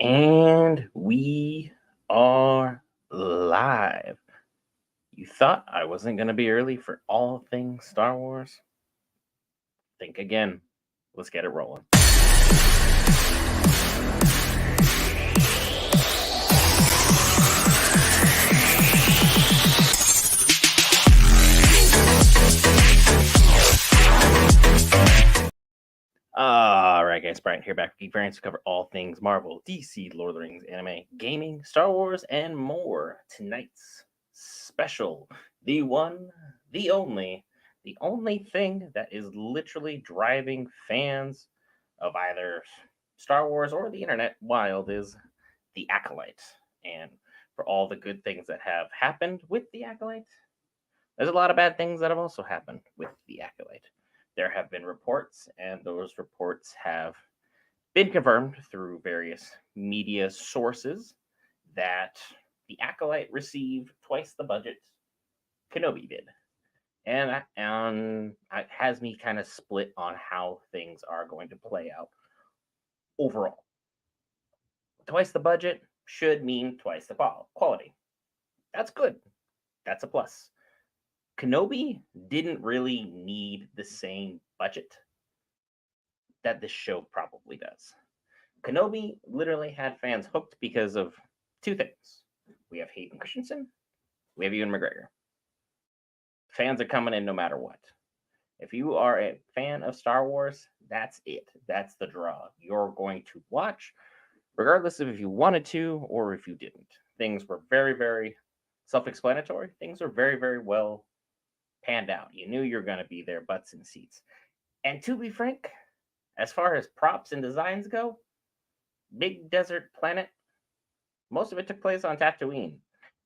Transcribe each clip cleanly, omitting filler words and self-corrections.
And we are live. You thought I wasn't going to be early for all things Star Wars? Think again. Let's get it rolling. All right, guys, Brian here back with Geek Variants to cover all things Marvel, DC, Lord of the Rings, anime, gaming, Star Wars, and more. Tonight's special, the one, the only thing that is literally driving fans of either Star Wars or the internet wild is the Acolyte. And for all the good things that have happened with the Acolyte, there's a lot of bad things that have also happened with the Acolyte. There have been reports, and those reports have been confirmed through various media sources that the Acolyte received twice the budget Kenobi did. And it has me kind of split on how things are going to play out overall. Twice the budget should mean twice the quality. That's good. That's a plus. Kenobi didn't really need the same budget that this show probably does. Kenobi literally had fans hooked because of two things. We have Hayden Christensen, we have Ewan McGregor. Fans are coming in no matter what. If you are a fan of Star Wars, that's it. That's the draw. You're going to watch, regardless of if you wanted to or if you didn't. Things were very, very self-explanatory. Things are very, very well panned out. You knew you were going to be there, butts in seats. And to be frank, as far as props and designs go, big desert planet, most of it took place on Tatooine.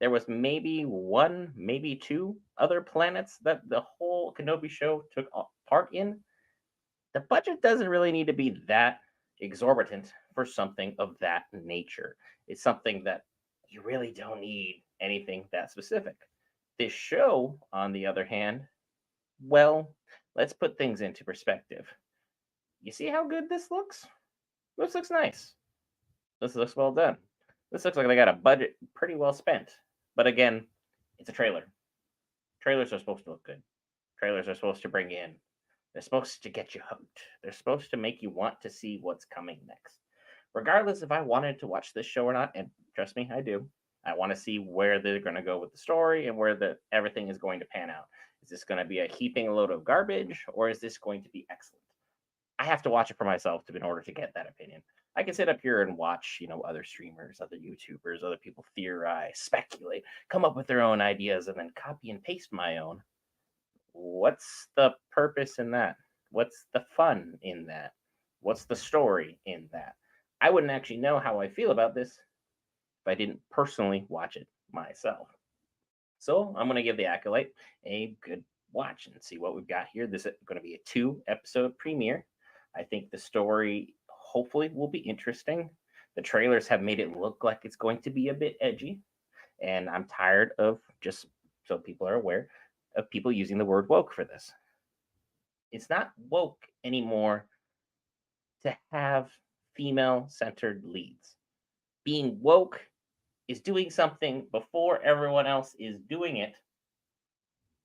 There was maybe one, maybe two other planets that the whole Kenobi show took part in. The budget doesn't really need to be that exorbitant for something of that nature. It's something that you really don't need anything that specific. This show, on the other hand, well, let's put things into perspective. You see how good this looks? This looks nice. This looks well done. This looks like they got a budget pretty well spent. But again, it's a trailer. Trailers are supposed to look good. Trailers are supposed to bring in. They're supposed to get you hooked. They're supposed to make you want to see what's coming next. Regardless if I wanted to watch this show or not, and trust me, I do. I want to see where they're going to go with the story and where everything is going to pan out. Is this going to be a heaping load of garbage, or is this going to be excellent? I have to watch it for myself in order to get that opinion. I can sit up here and watch, other streamers, other YouTubers, other people theorize, speculate, come up with their own ideas, and then copy and paste my own. What's the purpose in that? What's the fun in that? What's the story in that? I wouldn't actually know how I feel about this if I didn't personally watch it myself. So I'm going to give The Acolyte a good watch and see what we've got here. This is going to be a 2-episode premiere. I think the story hopefully will be interesting. The trailers have made it look like it's going to be a bit edgy. And I'm tired of, just so people are aware, of people using the word woke for this. It's not woke anymore to have female-centered leads. Being woke is doing something before everyone else is doing it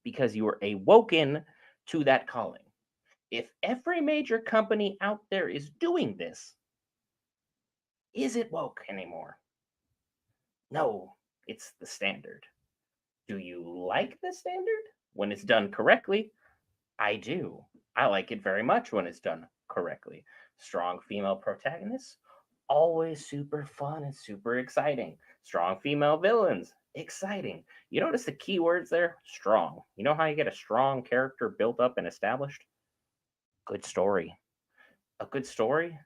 because you are awoken to that calling. If every major company out there is doing this, is it woke anymore? No, it's the standard. Do you like the standard? When it's done correctly, I do. I like it very much when it's done correctly. Strong female protagonists, always super fun and super exciting. Strong female villains, exciting. You notice the key words there? Strong. You know how you get a strong character built up and established? Good story. A good story,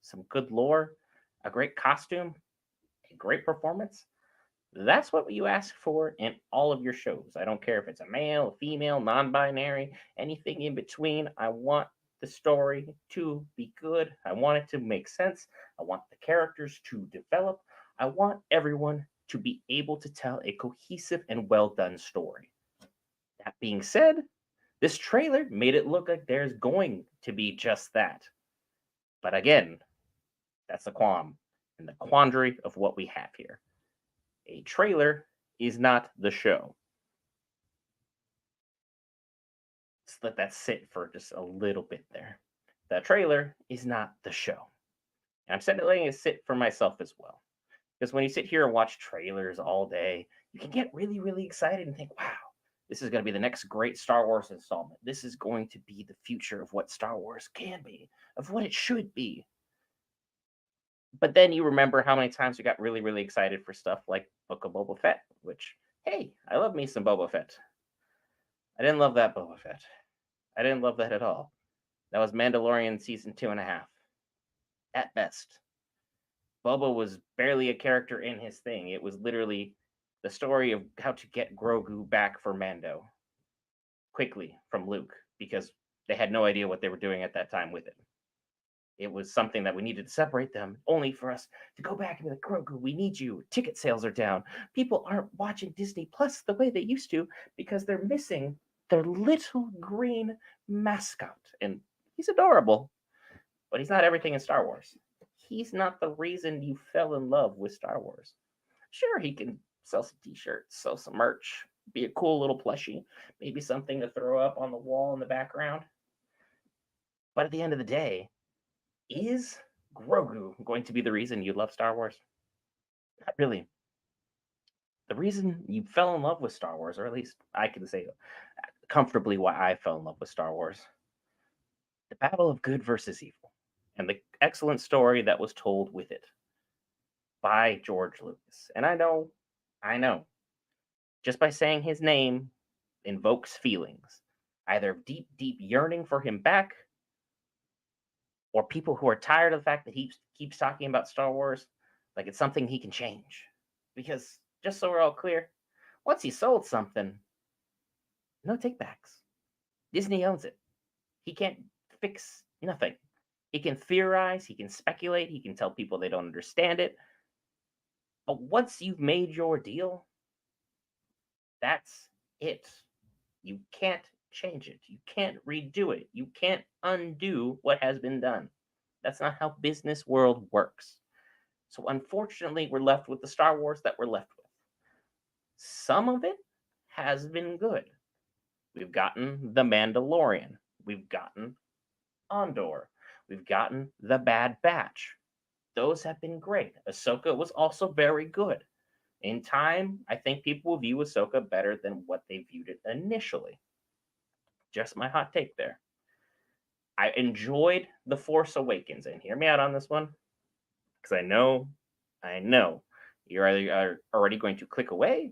some good lore, a great costume, a great performance. That's what you ask for in all of your shows. I don't care if it's a male, a female, non binary, anything in between. I want the story to be good. I want it to make sense. I want the characters to develop. I want everyone to be able to tell a cohesive and well done story. That being said, this trailer made it look like there's going to be just that. But again, that's the qualm. and the quandary of what we have here. A trailer is not the show. Let's let that sit for just a little bit there. The trailer is not the show. And letting it sit for myself as well. Because when you sit here and watch trailers all day, you can get really, really excited and think, wow, this is going to be the next great Star Wars installment. This is going to be the future of what Star Wars can be, of what it should be. But then you remember how many times you got really, really excited for stuff like Book of Boba Fett, which, hey, I love me some Boba Fett. I didn't love that Boba Fett. I didn't love that at all. That was Mandalorian season 2.5. At best. Boba was barely a character in his thing. It was literally the story of how to get Grogu back for Mando quickly from Luke because they had no idea what they were doing at that time with it. It was something that we needed to separate them, only for us to go back and be like, Grogu, we need you. Ticket sales are down. People aren't watching Disney Plus the way they used to because they're missing their little green mascot. And he's adorable, but he's not everything in Star Wars. He's not the reason you fell in love with Star Wars. Sure, he can sell some t-shirts, sell some merch, be a cool little plushie, maybe something to throw up on the wall in the background. But at the end of the day, is Grogu going to be the reason you love Star Wars? Not really. The reason you fell in love with Star Wars, or at least I can say comfortably why I fell in love with Star Wars, the battle of good versus evil, and the excellent story that was told with it by George Lucas. And I know, just by saying his name invokes feelings, either of deep, deep yearning for him back, or people who are tired of the fact that he keeps talking about Star Wars like it's something he can change. Because, just so we're all clear, once he sold something, no takebacks. Disney owns it. He can't fix nothing. He can theorize, he can speculate, he can tell people they don't understand it. But once you've made your deal, that's it. You can't change it. You can't redo it. You can't undo what has been done. That's not how business world works. So unfortunately, we're left with the Star Wars that we're left with. Some of it has been good. We've gotten The Mandalorian. We've gotten Andor. We've gotten The Bad Batch. Those have been great. Ahsoka was also very good. In time, I think people will view Ahsoka better than what they viewed it initially. Just my hot take there. I enjoyed The Force Awakens, and hear me out on this one, because I know, you're either already going to click away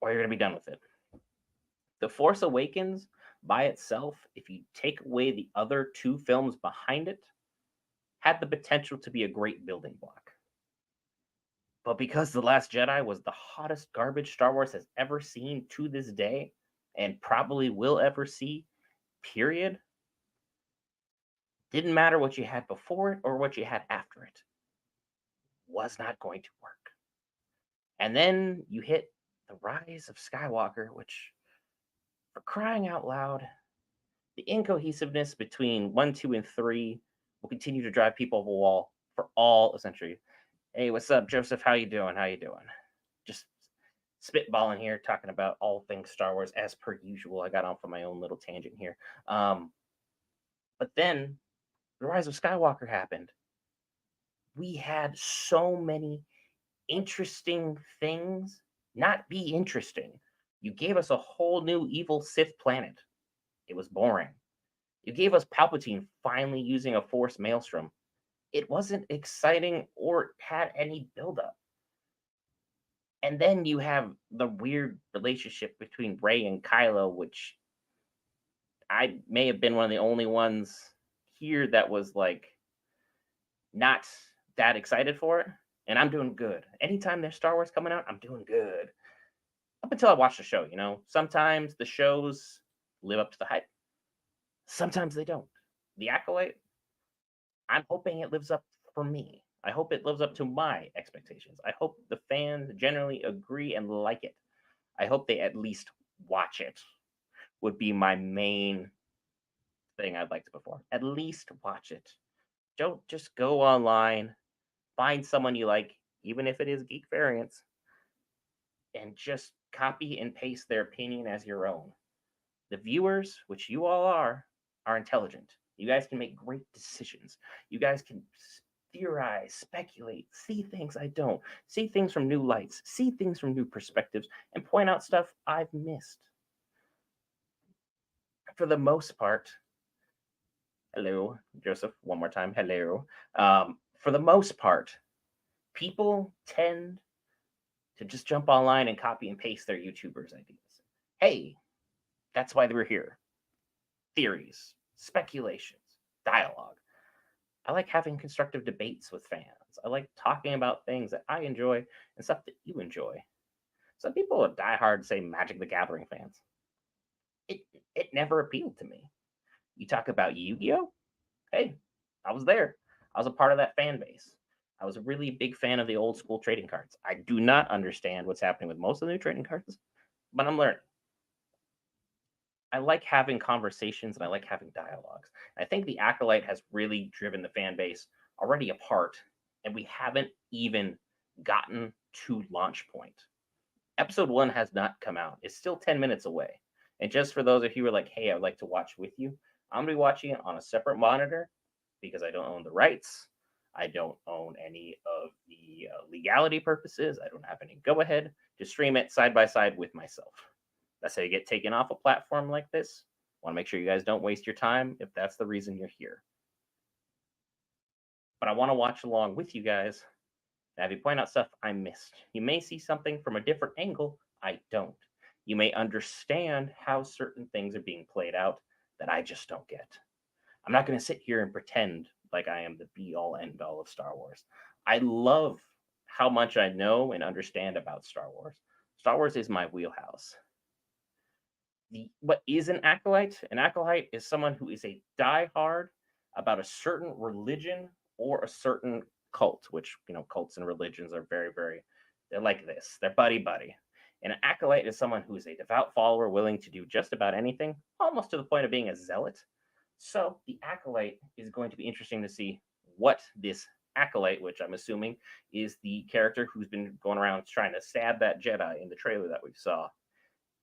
or you're going to be done with it. The Force Awakens by itself, if you take away the other two films behind it, had the potential to be a great building block. But because The Last Jedi was the hottest garbage Star Wars has ever seen to this day, and probably will ever see, period, didn't matter what you had before it or what you had after it. Was not going to work. And then you hit The Rise of Skywalker, which, for crying out loud, the incohesiveness between 1, 2, and 3 will continue to drive people over the wall for all a century. Hey, what's up, Joseph? How you doing? How you doing? Just spitballing here, talking about all things Star Wars as per usual. I got off on my own little tangent here. But then The Rise of Skywalker happened. We had so many interesting things not be interesting. You gave us a whole new evil Sith planet. It was boring. You gave us Palpatine finally using a Force maelstrom. It wasn't exciting or had any buildup. And then you have the weird relationship between Rey and Kylo, which I may have been one of the only ones here that was like not that excited for it. And I'm doing good. Anytime there's Star Wars coming out, I'm doing good. Up until I watch the show, you know. Sometimes the shows live up to the hype. Sometimes they don't. The Acolyte, I'm hoping it lives up for me. I hope it lives up to my expectations. I hope the fans generally agree and like it. I hope they at least watch it, would be my main thing I'd like to perform. At least watch it. Don't just go online Find someone you like, even if it is geek variants, and just copy and paste their opinion as your own. The viewers, which you all are intelligent. You guys can make great decisions. You guys can theorize, speculate, see things I don't, see things from new lights, see things from new perspectives, and point out stuff I've missed. For the most part, hello, Joseph, one more time, hello. For the most part, people tend to just jump online and copy and paste their YouTubers' ideas. Hey, that's why they were here. Theories, speculations, dialogue. I like having constructive debates with fans. I like talking about things that I enjoy and stuff that you enjoy. Some people are diehard, say, Magic the Gathering fans. It it never appealed to me. You talk about Yu-Gi-Oh? Hey, I was there. I was a part of that fan base. I was a really big fan of the old school trading cards. I do not understand what's happening with most of the new trading cards, but I'm learning. I like having conversations and I like having dialogues. I think the Acolyte has really driven the fan base already apart, and we haven't even gotten to launch point. Episode 1 has not come out. It's still 10 minutes away. And just for those of you who are like, hey, I would like to watch with you, I'm going to be watching it on a separate monitor because I don't own the rights. I don't own any of the legality purposes. I don't have any go ahead to stream it side by side with myself. That's how you get taken off a platform like this. Want to make sure you guys don't waste your time if that's the reason you're here. But I want to watch along with you guys. Now, if you point out stuff I missed, you may see something from a different angle I don't. You may understand how certain things are being played out that I just don't get. I'm not going to sit here and pretend like I am the be all end all of Star Wars. I love how much I know and understand about Star Wars. Star Wars is my wheelhouse. What is an acolyte? An acolyte is someone who is a diehard about a certain religion or a certain cult, which, cults and religions are very, very, they're like this. They're buddy buddy. And an acolyte is someone who is a devout follower willing to do just about anything, almost to the point of being a zealot. So the acolyte is going to be interesting to see what this acolyte, which I'm assuming is the character who's been going around trying to stab that Jedi in the trailer that we saw.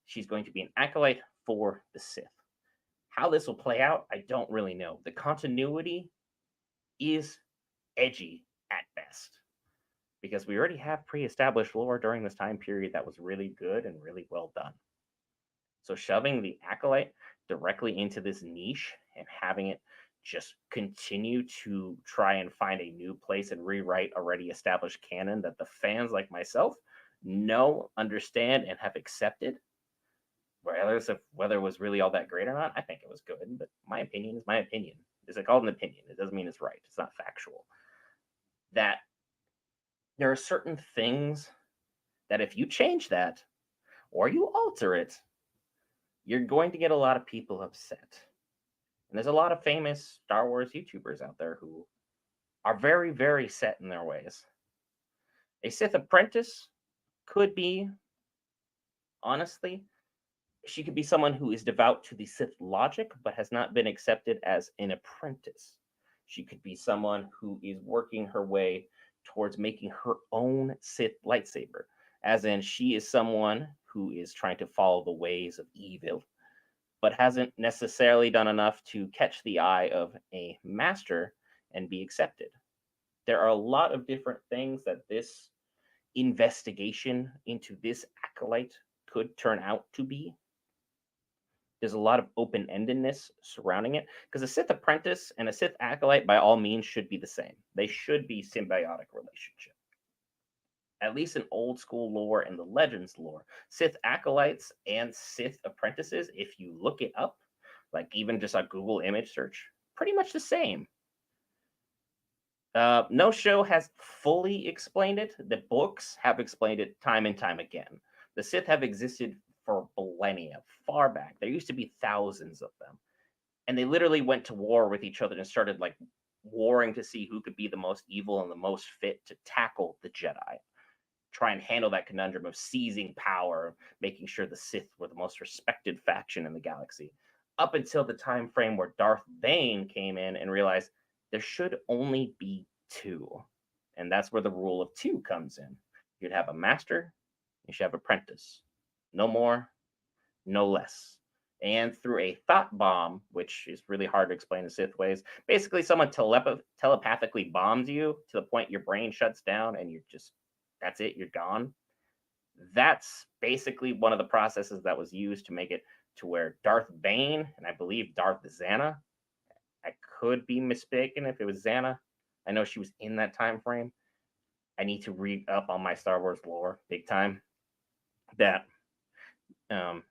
She's going to be an acolyte for the Sith. How this will play out, I don't really know. The continuity is edgy at best because we already have pre-established lore during this time period that was really good and really well done. So shoving the acolyte directly into this niche and having it just continue to try and find a new place and rewrite already established canon that the fans like myself know, understand, and have accepted, regardless of whether it was really all that great or not, I think it was good. But my opinion is my opinion. Is it called an opinion? It doesn't mean it's right. It's not factual. That there are certain things that if you change that or you alter it, you're going to get a lot of people upset. And there's a lot of famous Star Wars YouTubers out there who are very, very set in their ways. A Sith apprentice could be, honestly, she could be someone who is devout to the Sith logic, but has not been accepted as an apprentice. She could be someone who is working her way towards making her own Sith lightsaber, as in she is someone who is trying to follow the ways of evil, but hasn't necessarily done enough to catch the eye of a master and be accepted. There are a lot of different things that this investigation into this acolyte could turn out to be. There's a lot of open-endedness surrounding it because a Sith apprentice and a Sith acolyte, by all means, should be the same. They should be symbiotic relationship. At least in old school lore and the Legends lore, Sith acolytes and Sith apprentices, if you look it up, like even just a Google image search, pretty much the same. No show has fully explained it. The books have explained it time and time again. The Sith have existed for millennia, far back. There used to be thousands of them. And they literally went to war with each other and started like warring to see who could be the most evil and the most fit to tackle the Jedi. Try and handle that conundrum of seizing power, making sure the Sith were the most respected faction in the galaxy. Up until the time frame where Darth Bane came in and realized there should only be two. And that's where the rule of two comes in. You'd have a master, you should have apprentice. No more, no less. And through a thought bomb, which is really hard to explain in Sith ways, basically someone telepathically bombs you to the point your brain shuts down and you're just, that's it, you're gone. That's basically one of the processes that was used to make it to where Darth Bane and I believe Darth Xana, I could be mistaken if it was Xana. I know she was in that time frame. I need to read up on my Star Wars lore big time. That um,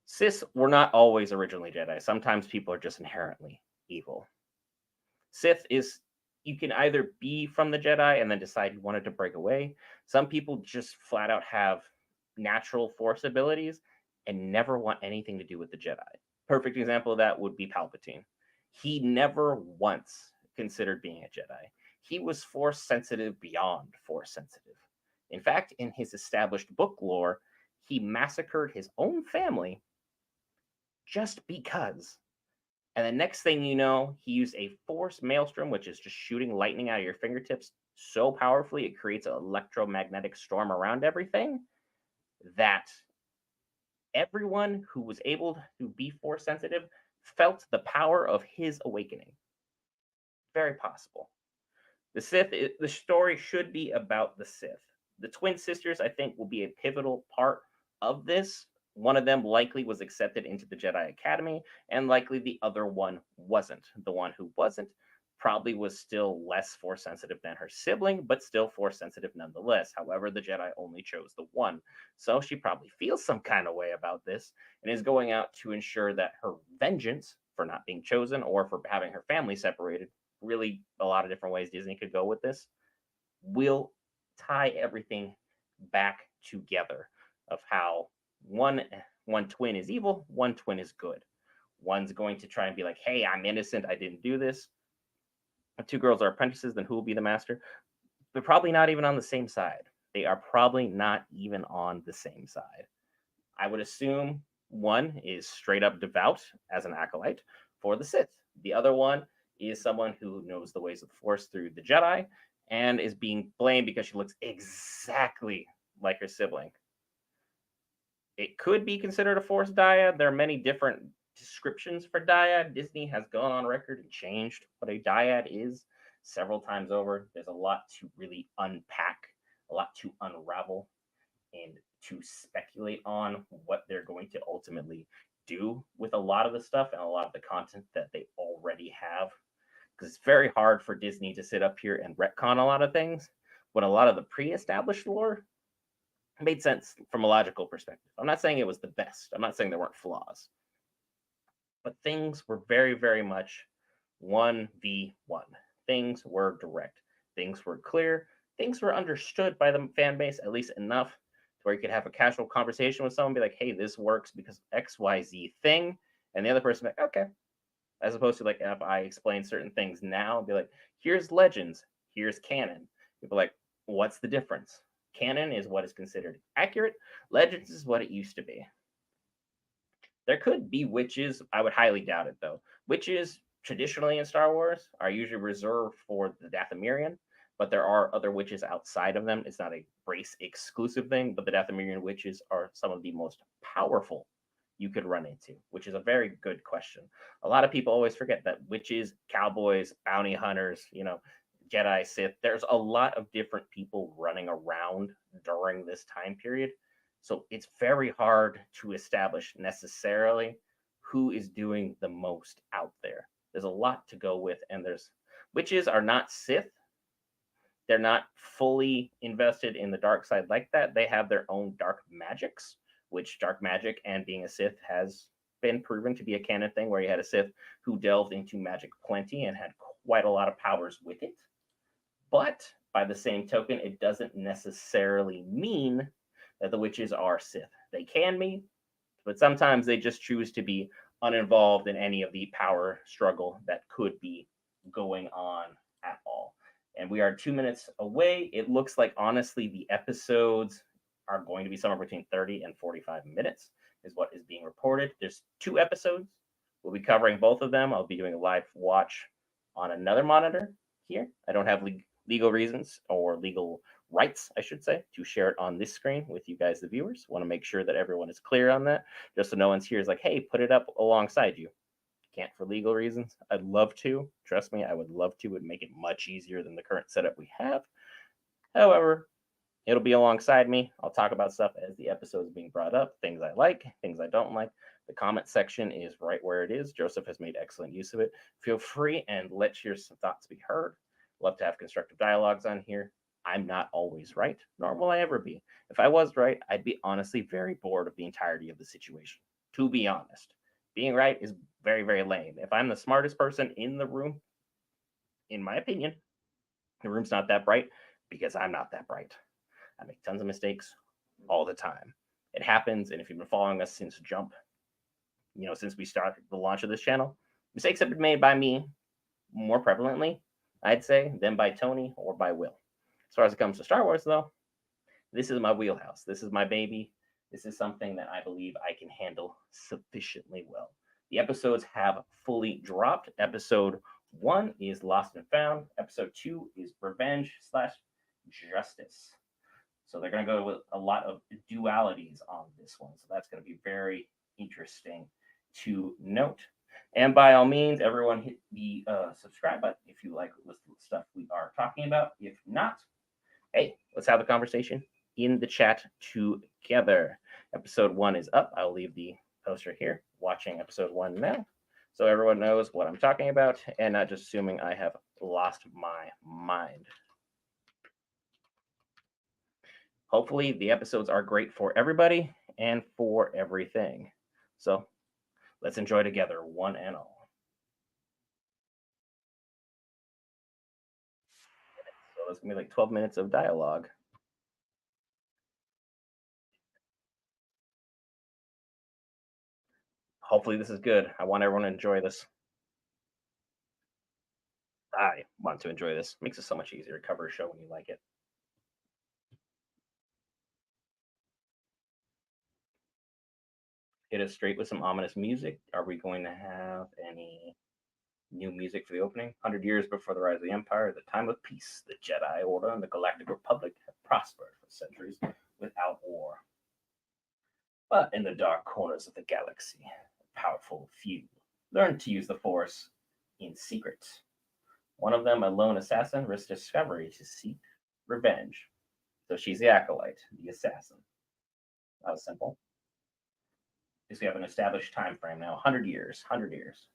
Sith were not always originally Jedi. Sometimes people are just inherently evil. Sith is, you can either be from the Jedi and then decide you wanted to break away. Some people just flat out have natural force abilities and never want anything to do with the Jedi. Perfect example of that would be Palpatine. He never once considered being a Jedi. He was force sensitive beyond force sensitive. In fact, in his established book lore, he massacred his own family just because. And the next thing you know, he used a force maelstrom, which is just shooting lightning out of your fingertips so powerfully it creates an electromagnetic storm around everything that everyone who was able to be force sensitive felt the power of his awakening. Very possible. The story should be about the Sith. The twin sisters, I think, will be a pivotal part of this. One of them likely was accepted into the Jedi Academy, and likely the other one wasn't. The one who wasn't probably was still less force sensitive than her sibling, but still force sensitive nonetheless. However, the Jedi only chose the one. So she probably feels some kind of way about this and is going out to ensure that her vengeance for not being chosen or for having her family separated, really a lot of different ways Disney could go with this, will tie everything back together of how one twin is evil, one twin is good. One's going to try and be like, hey, I'm innocent, I didn't do this. If two girls are apprentices, then who will be the master? They're probably not even on the same side. They are probably not even on the same side. I would assume one is straight up devout as an acolyte for the Sith. The other one is someone who knows the ways of the Force through the Jedi and is being blamed because she looks exactly like her sibling. It could be considered a Force dyad. There are many different descriptions for dyad. Disney has gone on record and changed what a dyad is several times over. There's a lot to really unpack, a lot to unravel, and to speculate on what they're going to ultimately do with a lot of the stuff and a lot of the content that they already have. Because it's very hard for Disney to sit up here and retcon a lot of things when a lot of the pre-established lore made sense from a logical perspective. I'm not saying it was the best. I'm not saying there weren't flaws. But things were very, very much 1v1. Things were direct. Things were clear. Things were understood by the fan base, at least enough to where you could have a casual conversation with someone, be like, hey, this works because XYZ thing. And the other person be like, okay. As opposed to like if I explain certain things now, I'd be like, here's legends, here's canon. People like, what's the difference? Canon is what is considered accurate. Legends is what it used to be. There could be witches. I would highly doubt it, though. Witches, traditionally in Star Wars, are usually reserved for the Dathomirian, but there are other witches outside of them. It's not a race exclusive thing, but the Dathomirian witches are some of the most powerful you could run into, which is a very good question. A lot of people always forget that witches, cowboys, bounty hunters, Jedi, Sith, there's a lot of different people running around during this time period. So it's very hard to establish necessarily who is doing the most out there. There's a lot to go with, and there's witches are not Sith. They're not fully invested in the dark side like that. They have their own dark magics, which dark magic and being a Sith has been proven to be a canon thing where you had a Sith who delved into magic plenty and had quite a lot of powers with it. But by the same token, it doesn't necessarily mean that the witches are Sith. They can be, but sometimes they just choose to be uninvolved in any of the power struggle that could be going on at all. And we are 2 minutes away. It looks like, honestly, the episodes are going to be somewhere between 30 and 45 minutes is what is being reported. There's 2 episodes. We'll be covering both of them. I'll be doing a live watch on another monitor here. I don't have legal reasons or legal rights, I should say, to share it on this screen with you guys, the viewers. Want to make sure that everyone is clear on that, just so no one's here is like, hey, put it up alongside you. Can't for legal reasons. I'd love to. Trust me, I would love to. It would make it much easier than the current setup we have. However, it'll be alongside me. I'll talk about stuff as the episode is being brought up, things I like, things I don't like. The comment section is right where it is. Joseph has made excellent use of it. Feel free and let your thoughts be heard. Love to have constructive dialogues on here. I'm not always right, nor will I ever be. If I was right, I'd be honestly very bored of the entirety of the situation, to be honest. Being right is very, very lame. If I'm the smartest person in the room, in my opinion, the room's not that bright because I'm not that bright. I make tons of mistakes all the time. It happens, and if you've been following us since jump, since we started the launch of this channel, mistakes have been made by me more prevalently, I'd say, than by Tony or by Will. As far as it comes to Star Wars, though, this is my wheelhouse. This is my baby. This is something that I believe I can handle sufficiently well. The episodes have fully dropped. Episode 1 is Lost and Found. Episode 2 is Revenge/Justice. So they're going to go with a lot of dualities on this one. So that's going to be very interesting to note. And by all means, everyone hit the subscribe button if you like the stuff we are talking about. If not, hey, let's have a conversation in the chat together. Episode 1 is up. I'll leave the poster here. Watching episode 1 now, so everyone knows what I'm talking about and not just assuming I have lost my mind. Hopefully the episodes are great for everybody and for everything. So let's enjoy together, one and all. So it's gonna be like 12 minutes of dialogue. Hopefully this is good. I want everyone to enjoy this. I want to enjoy this. Makes it so much easier to cover a show when you like it. Hit us straight with some ominous music. Are we going to have any new music for the opening? 100 years before the rise of the Empire, the time of peace, the Jedi Order and the Galactic Republic have prospered for centuries without war. But in the dark corners of the galaxy, a powerful few learned to use the Force in secret. One of them, a lone assassin, risked discovery to seek revenge. So she's the Acolyte, the assassin. That was simple. Because we have an established time frame now, 100 years, 100 years.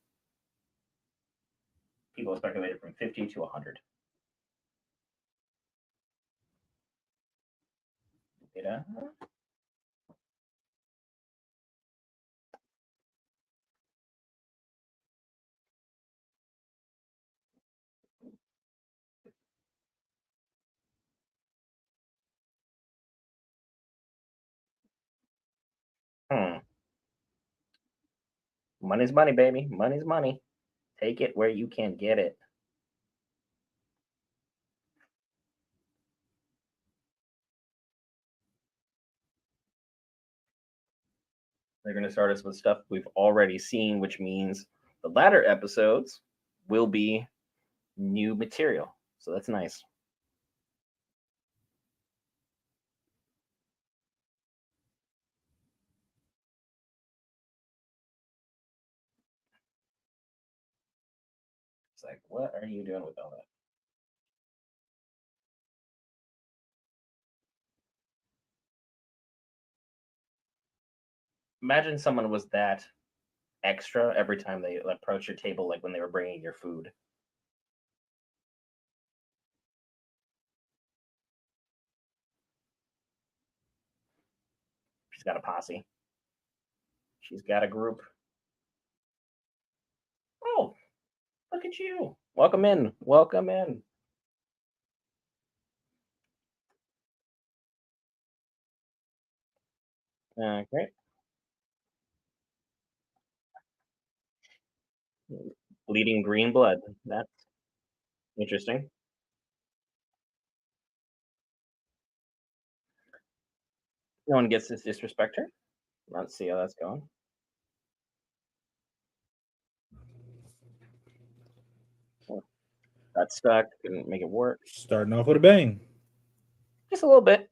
People have speculated from 50 to 100. Data. Money's money, baby. Money's money. Take it where you can get it. They're going to start us with stuff we've already seen, which means the latter episodes will be new material. So that's nice. It's like, what are you doing with all that? Imagine someone was that extra every time they approach your table, like when they were bringing your food. She's got a posse. She's got a group. Oh, look at you. Welcome in. Welcome in. Great. Bleeding green blood. That's interesting. No one gets to disrespect her. Let's see how that's going. got stuck, couldn't make it work. Starting off with a bang. Just a little bit.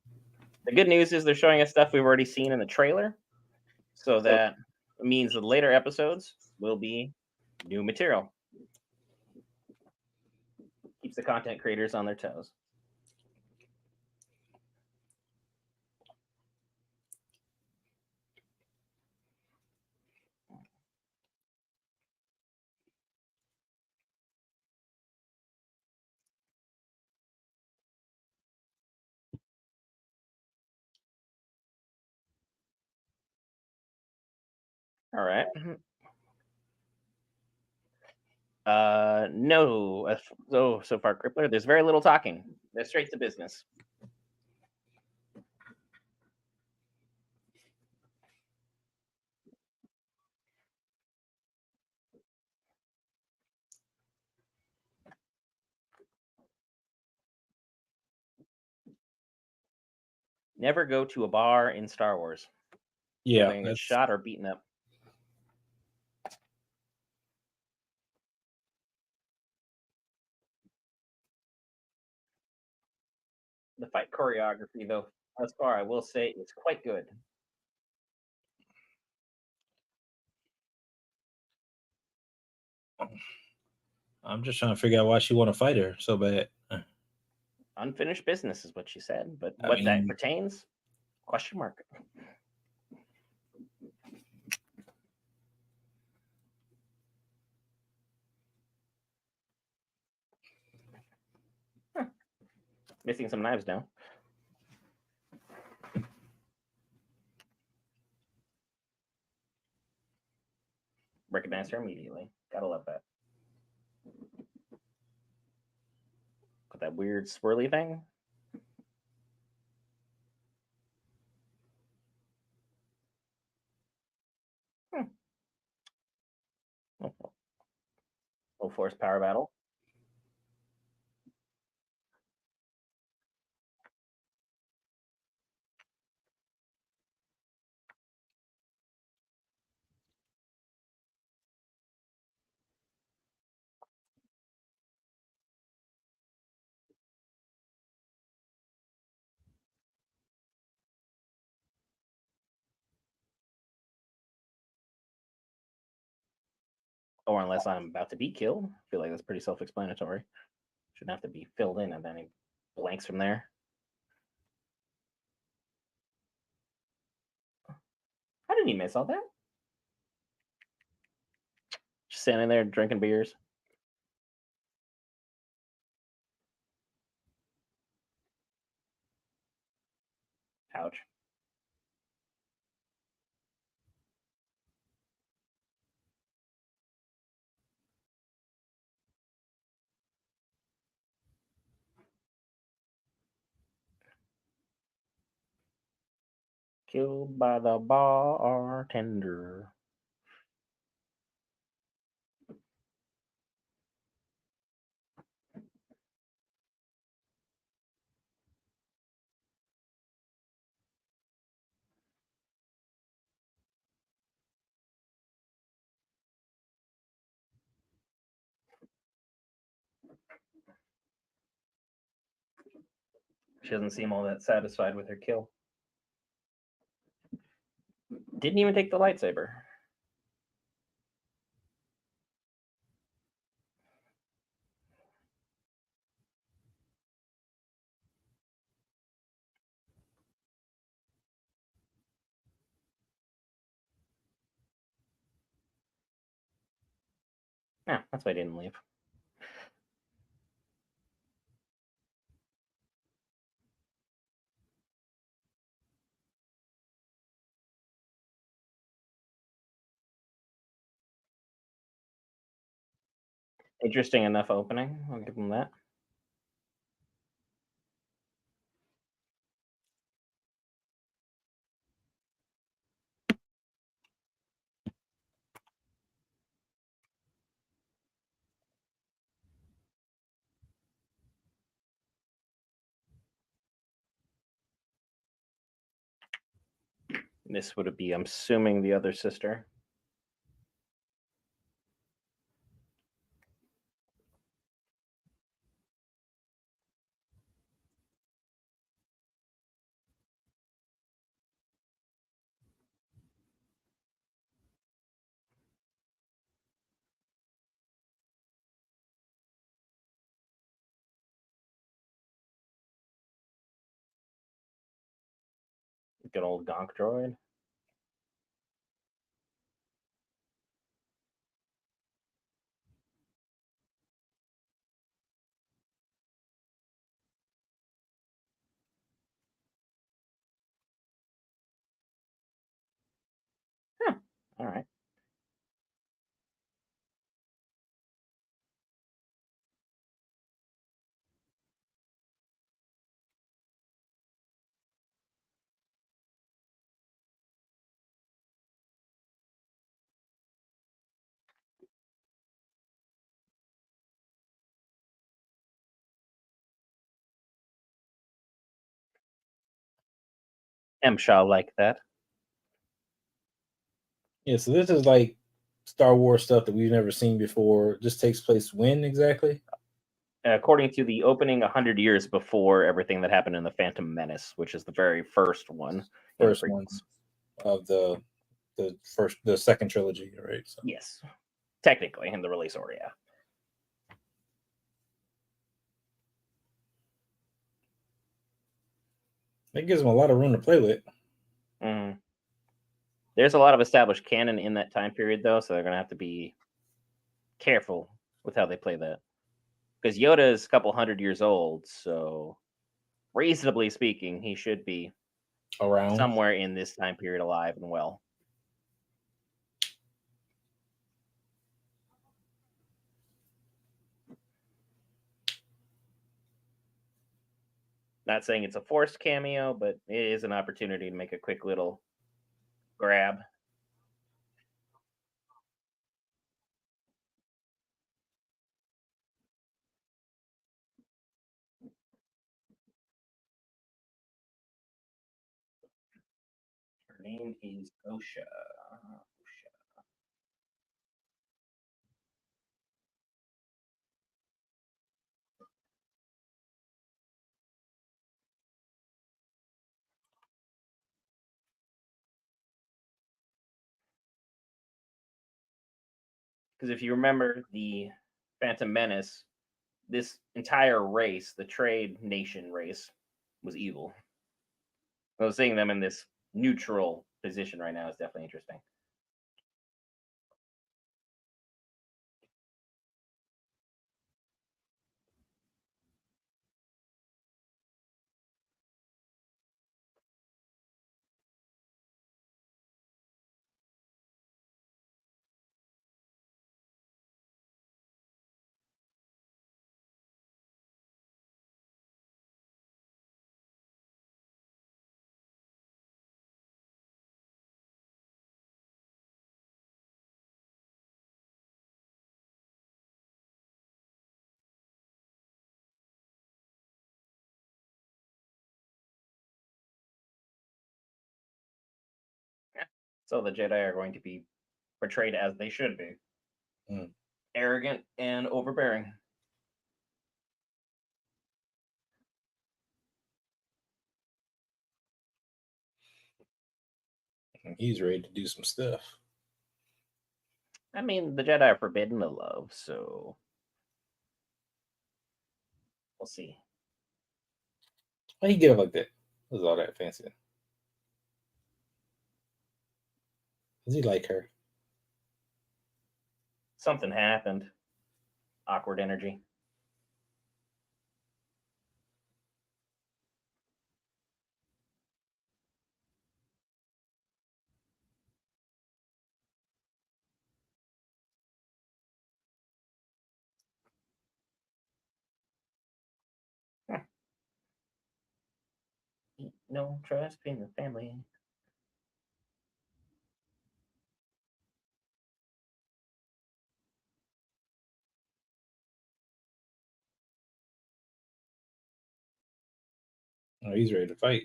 The good news is they're showing us stuff we've already seen in the trailer, so that means the later episodes will be new material. Keeps the content creators on their toes. All right. No. So far, Crippler, there's very little talking. They're straight to business. Never go to a bar in Star Wars. Yeah, You're gonna get shot or beaten up. The fight choreography, though, thus far, I will say, is quite good. I'm just trying to figure out why she want to fight her so bad. Unfinished business is what she said, but I what that mean- pertains? Question mark. Missing some knives now. Recognize her immediately. Gotta love that. Got that weird swirly thing. Full force power battle. Or unless I'm about to be killed. I feel like that's pretty self-explanatory. Shouldn't have to be filled in of any blanks from there. How did he miss all that? Just standing there drinking beers. Ouch. Killed by the bartender. She doesn't seem all that satisfied with her kill. Didn't even take the lightsaber. Yeah, that's why I didn't leave. Interesting enough opening. I'll give them that. This would be, I'm assuming, the other sister. Good old Gonk droid. Huh. All right. M. Shaw like that. Yeah, so this is like Star Wars stuff that we've never seen before. Just takes place when exactly? According to the opening 100 years before everything that happened in the Phantom Menace, which is the very first one in the First prequel. ones of the second trilogy, right? So Yes, technically in the release order, yeah. it gives them a lot of room to play with. Mhm. There's a lot of established canon in that time period, though, so they're going to have to be careful with how they play that. Because Yoda is a couple hundred years old, so reasonably speaking, he should be Around. somewhere in this time period alive and well. Not saying it's a forced cameo, but it is an opportunity to make a quick little grab. Her name is Osha. Because if you remember the Phantom Menace, this entire race, the trade nation race, was evil. So seeing them in this neutral position right now is definitely interesting. Yeah. So the Jedi are going to be portrayed as they should be, Mm. arrogant and overbearing. And he's ready to do some stuff. I mean, the Jedi are forbidden to love, so we'll see. Why he get up like that? Was all that fancy? Does he like her? Something happened. Awkward energy. Huh. No trust in the family. Oh, he's ready to fight.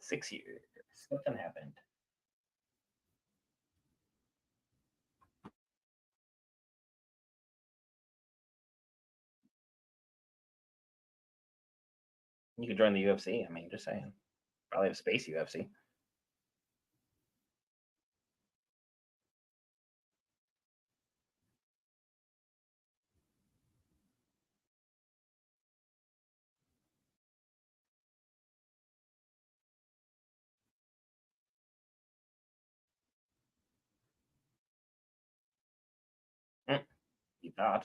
$6 years. Something happened. You could join the UFC. I mean, just saying. Probably have space UFC. thought.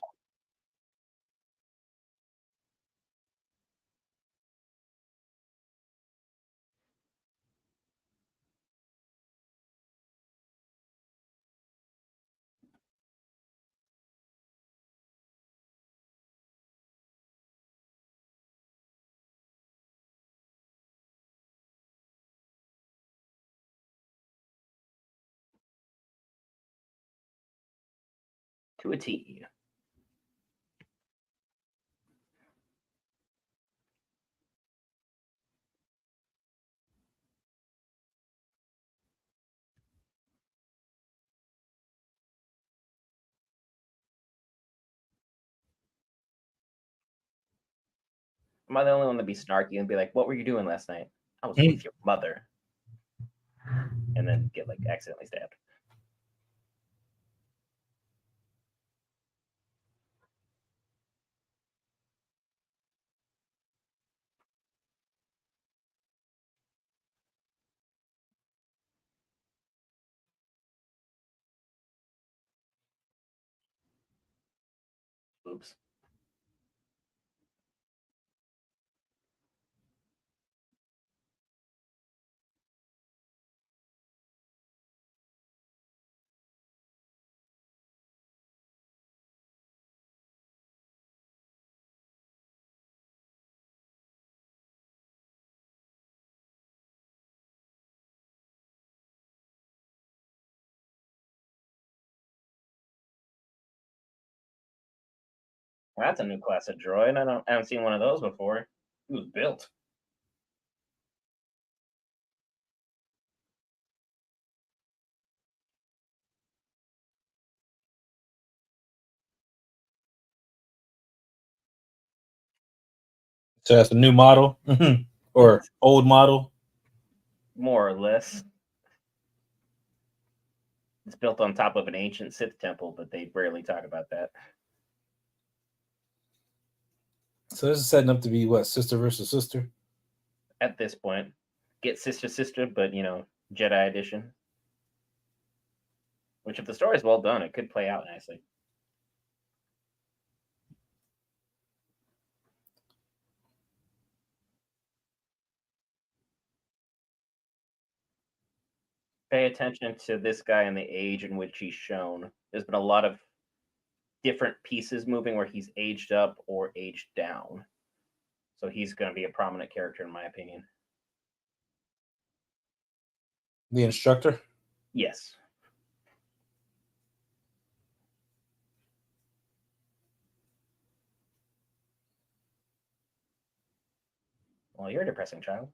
To a T. Am I the only one to be snarky and be like, "What were you doing last night?" I was with your mother, and then get like accidentally stabbed. Oops. Well, that's a new class of droid. I haven't seen one of those before. It was built. So that's a new model or old model. More or less. It's built on top of an ancient Sith temple, but they rarely talk about that. So this is setting up to be what, sister versus sister? At this point, get sister, but Jedi edition. Which, if the story is well done, it could play out nicely. Pay attention to this guy and the age in which he's shown. There's been a lot of different pieces moving where he's aged up or aged down. So he's going to be a prominent character, in my opinion. The instructor. Yes. Well, you're a depressing child.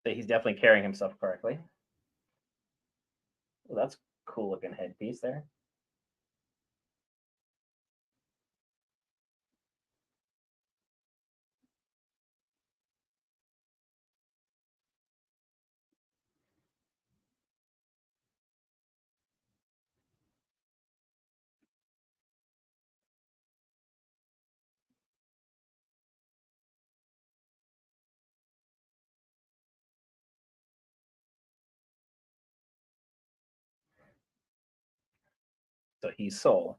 So he's definitely carrying himself correctly. Well, that's cool looking headpiece there. So he's Soul.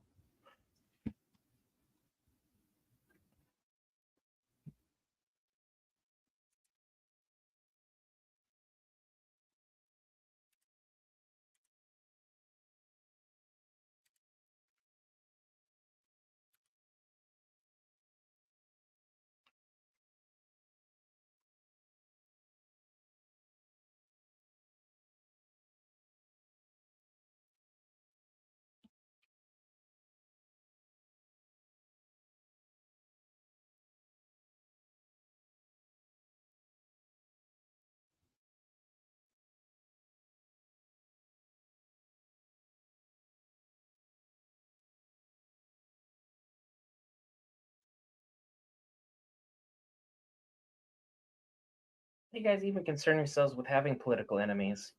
You guys even concern yourselves with having political enemies.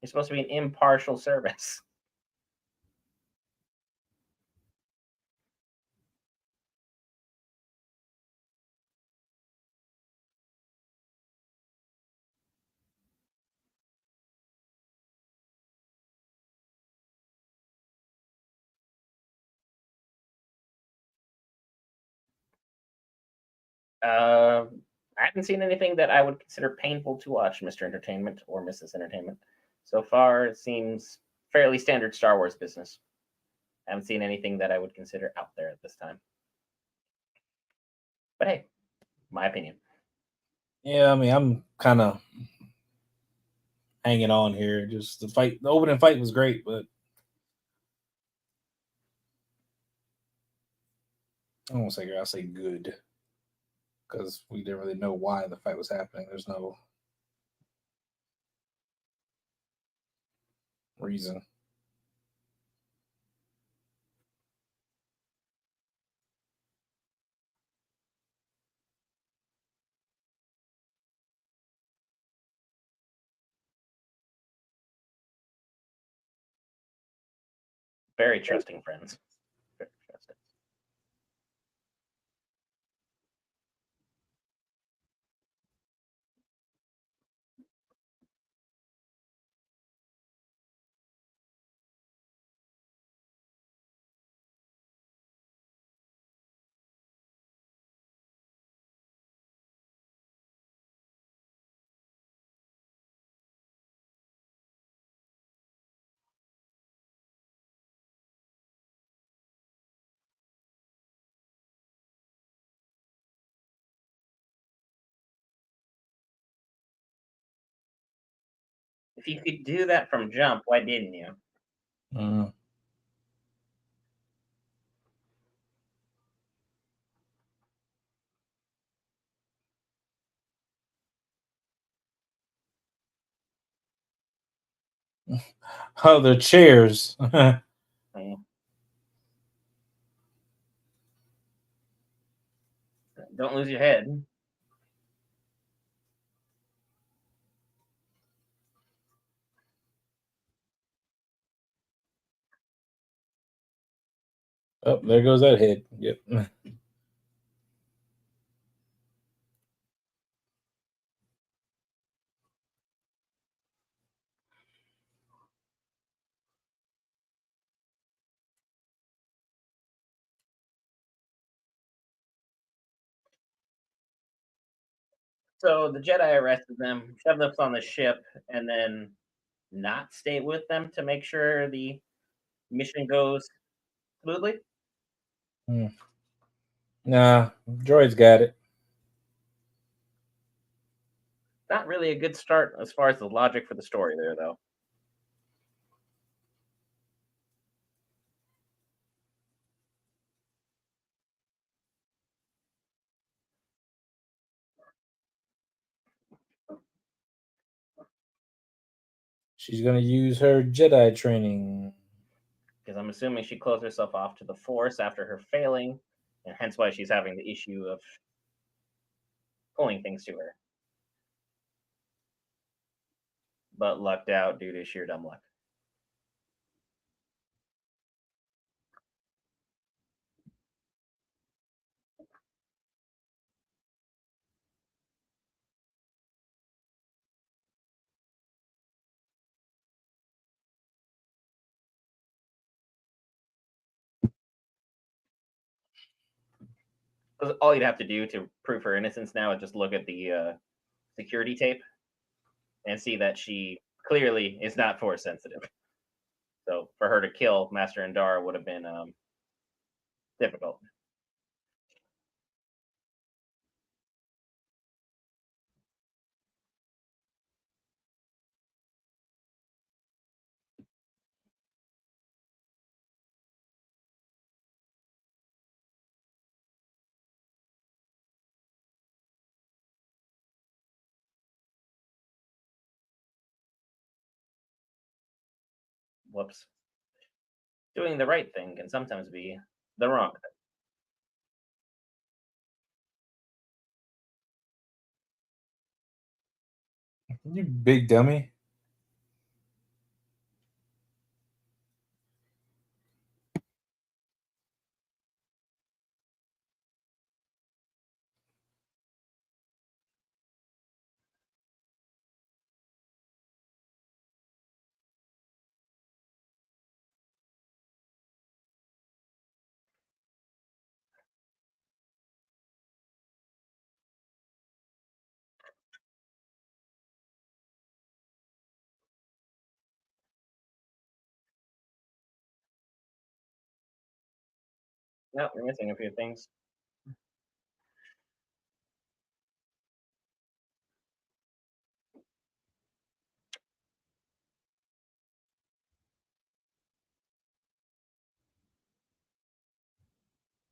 You're supposed to be an impartial service. Uh, I haven't seen anything that I would consider painful to watch, Mr. Entertainment or Mrs. Entertainment. So far, it seems fairly standard Star Wars business. I haven't seen anything that I would consider out there at this time. But hey, my opinion. Yeah, I mean, I'm kind of hanging on here. Just the opening fight was great, but I won't say great. I'll say good because we didn't really know why the fight was happening. There's no reason. Very trusting friends. Very trusting. If you could do that from jump, why didn't you? Mm. Oh, the chairs. Mm. Don't lose your head. Oh, there goes that head. Yep. So the Jedi arrested them, shoved them on the ship, and then not stay with them to make sure the mission goes smoothly. Mm. Nah, droids got it. Not really a good start as far as the logic for the story there, though. She's gonna use her Jedi training. Because I'm assuming she closed herself off to the Force after her failing, and hence why she's having the issue of pulling things to her, but lucked out due to sheer dumb luck. Because all you'd have to do to prove her innocence now is just look at the security tape and see that she clearly is not Force sensitive. So for her to kill Master Indara would have been difficult. Whoops. Doing the right thing can sometimes be the wrong thing. You big dummy. No, you're missing a few things.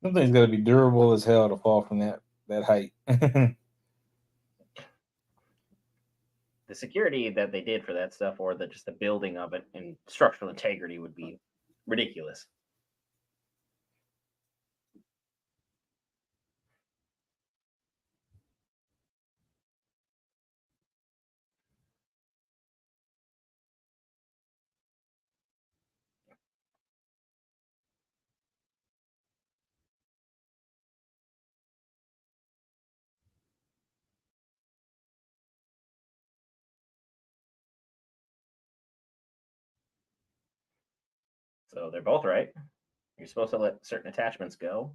Something's got to be durable as hell to fall from that height. The security that they did for that stuff, or just the building of it and structural integrity, would be ridiculous. So they're both right. You're supposed to let certain attachments go,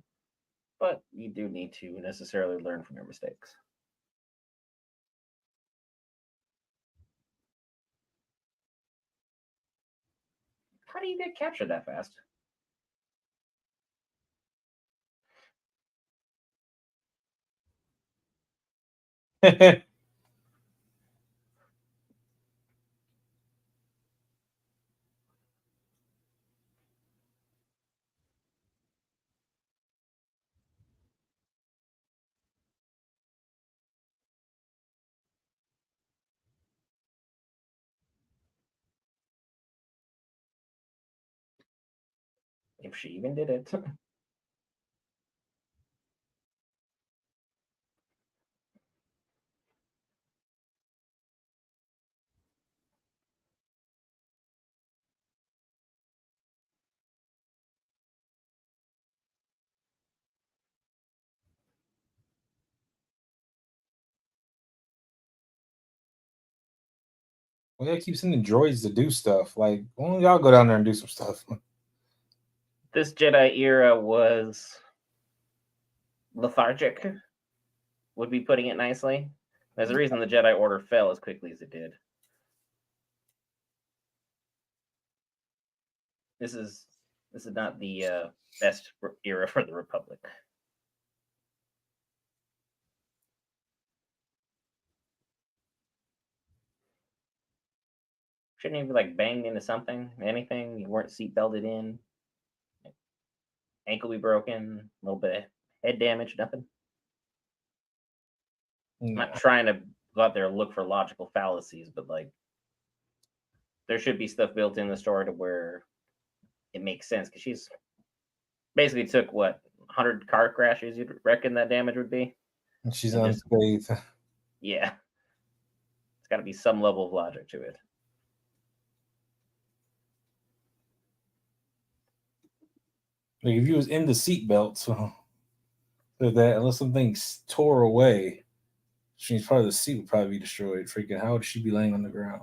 but you do need to necessarily learn from your mistakes. How do you get captured that fast? If she even did it. Well, they keep sending droids to do stuff. Like, why don't y'all go down there and do some stuff? This Jedi era was lethargic, would be putting it nicely. There's a reason the Jedi Order fell as quickly as it did. This is not the best era for the Republic. Shouldn't you be like banged into something, anything? You weren't seat belted in, ankle be broken, a little bit of head damage, nothing. I'm No. not trying to go out there and look for logical fallacies, but like there should be stuff built in the story to where it makes sense because she's basically took what 100 car crashes you'd reckon that damage would be, She's and just unscathed. yeah, it's got to be some level of logic to it. Like if you was in the seatbelt, so that unless something tore away, which means part of the seat would probably be destroyed. Freaking, how would she be laying on the ground?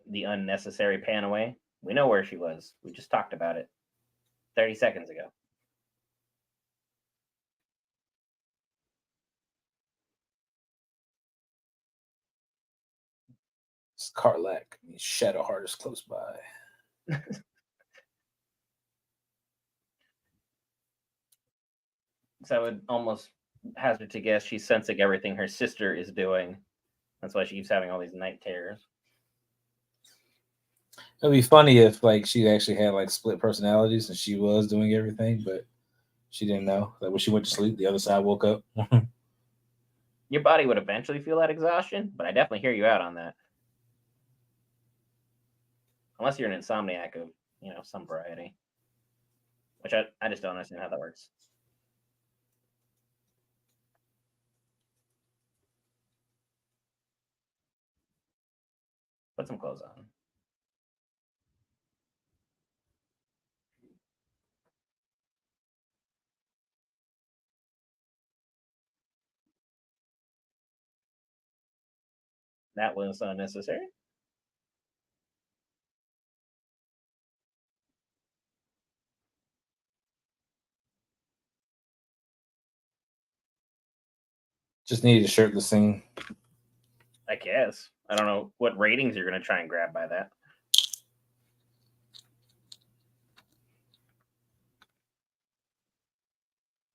The unnecessary pan away. We know where she was. We just talked about it 30 seconds ago. It's Carlac. Shadowheart is close by. So I would almost hazard to guess she's sensing everything her sister is doing. That's why she keeps having all these night terrors. It'd be funny if like she actually had like split personalities and she was doing everything, but she didn't know. Like when she went to sleep, the other side woke up. Your body would eventually feel that exhaustion, but I definitely hear you out on that. Unless you're an insomniac of some variety. Which I just don't understand how that works. Put some clothes on. That was unnecessary. Just needed a shirtless scene. I guess. I don't know what ratings you're going to try and grab by that.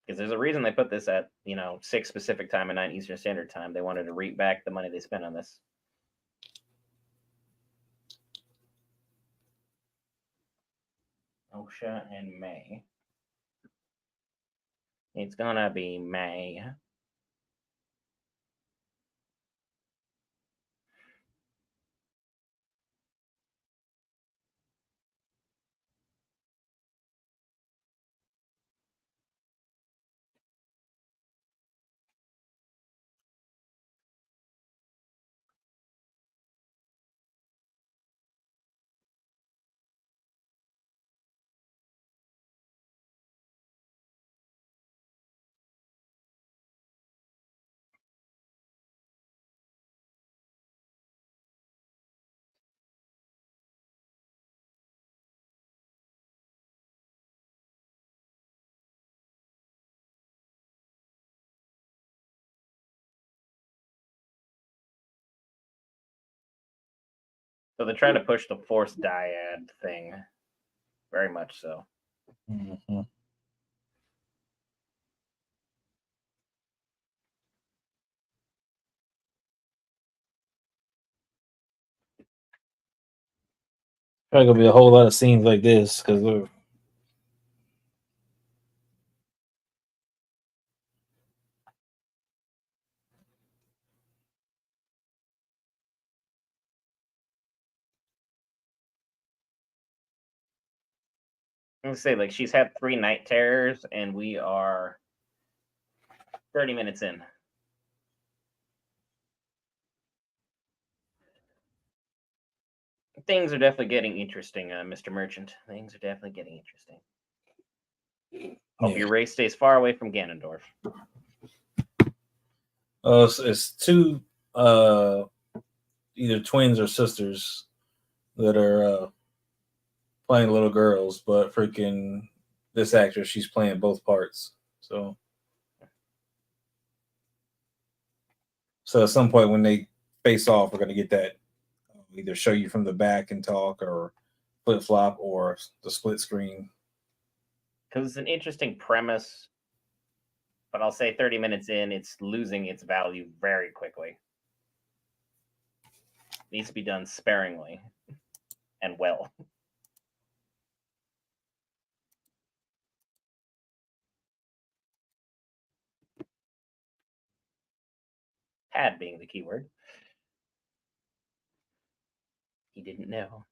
Because there's a reason they put this at 6 Pacific time and 9 Eastern Standard Time. They wanted to reap back the money they spent on this. Osha and May. It's gonna be May. So they're trying to push the Force dyad thing. Very much so. Mm-hmm. Probably gonna be a whole lot of scenes like this because I'm gonna say she's had 3 night terrors, and we are 30 minutes in. Things are definitely getting interesting, Mr. Merchant. Things are definitely getting interesting. Hope your race stays far away from Ganondorf. It's two either twins or sisters that are playing little girls, but freaking this actress, she's playing both parts. So at some point when they face off, we're gonna get that either show you from the back and talk, or flip flop, or the split screen. Because it's an interesting premise, but I'll say 30 minutes in, it's losing its value very quickly. It needs to be done sparingly and well. Had being the keyword. He didn't know.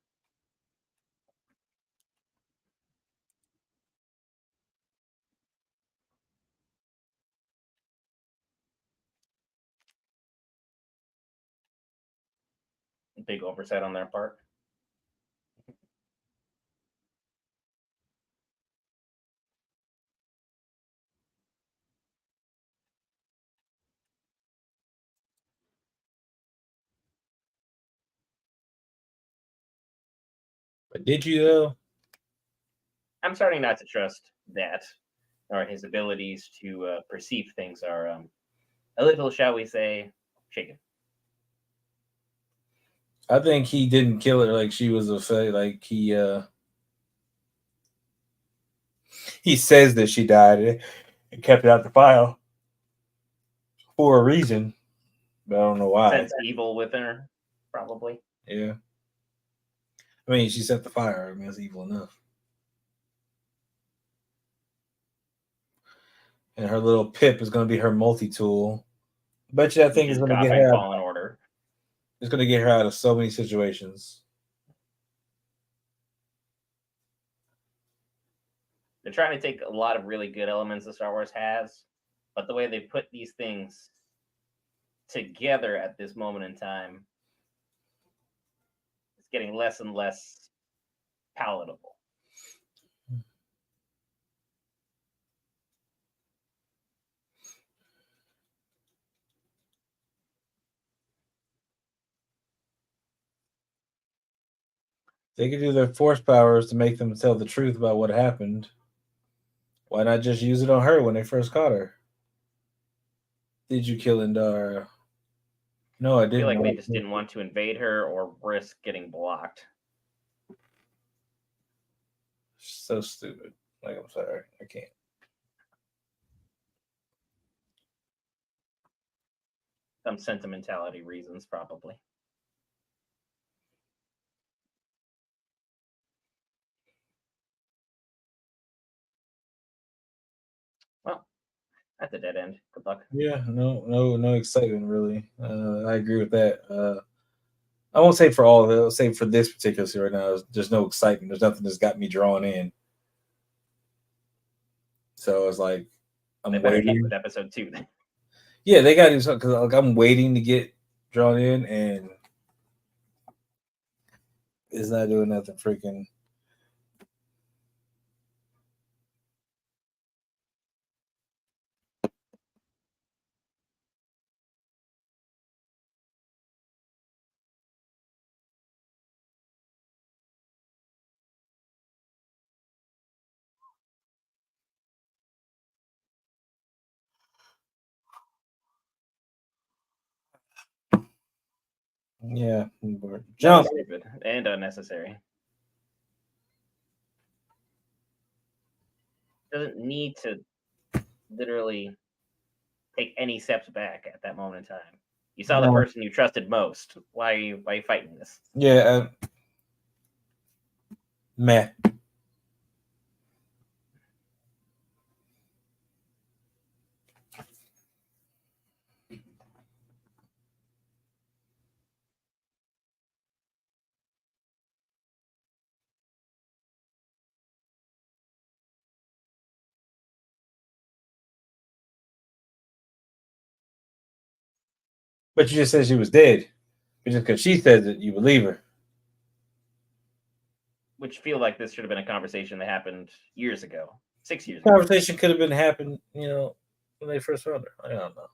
Big oversight on their part. But did you though? I'm starting not to trust that, or his abilities to perceive things are a little, shall we say, shaken. I think he didn't kill her like she was like he says that she died and kept it out the file for a reason, but I don't know why. Sense evil with her, probably. Yeah. I mean, she set the fire. I mean, that's evil enough. And her little pip is going to be her multi-tool. I bet you that thing is going to get her out. Fallen Order. It's going to get her out of so many situations. They're trying to take a lot of really good elements that Star Wars has, but the way they put these things together at this moment in time, it's getting less and less palatable. They could do their force powers to make them tell the truth about what happened. Why not just use it on her when they first caught her? Did you kill Indara? No, I I feel didn't. like they just didn't want to invade her or risk getting blocked. So stupid. Like, I'm sorry. I can't. Some sentimentality reasons, probably. Well, that's a dead end. Good luck. Yeah, no excitement really. I agree with that. I won't say for all of it. I'll say for this particular series right now, there's no excitement. There's nothing that's got me drawn in. So it's like They I'm better hit waiting. with episode 2 then. Yeah, they got to do something because like I'm waiting to get drawn in, and it's not doing nothing. Freaking. Yeah, That was jump. stupid and unnecessary. Doesn't need to literally take any steps back at that moment in time. You saw the No. person you trusted most. Why are you fighting this? Yeah, meh. But you just said she was dead. But just because she said that, you believe her. Which feel like this should have been a conversation that happened years ago, 6 years ago. Conversation could have been happened, when they first found her. I don't know.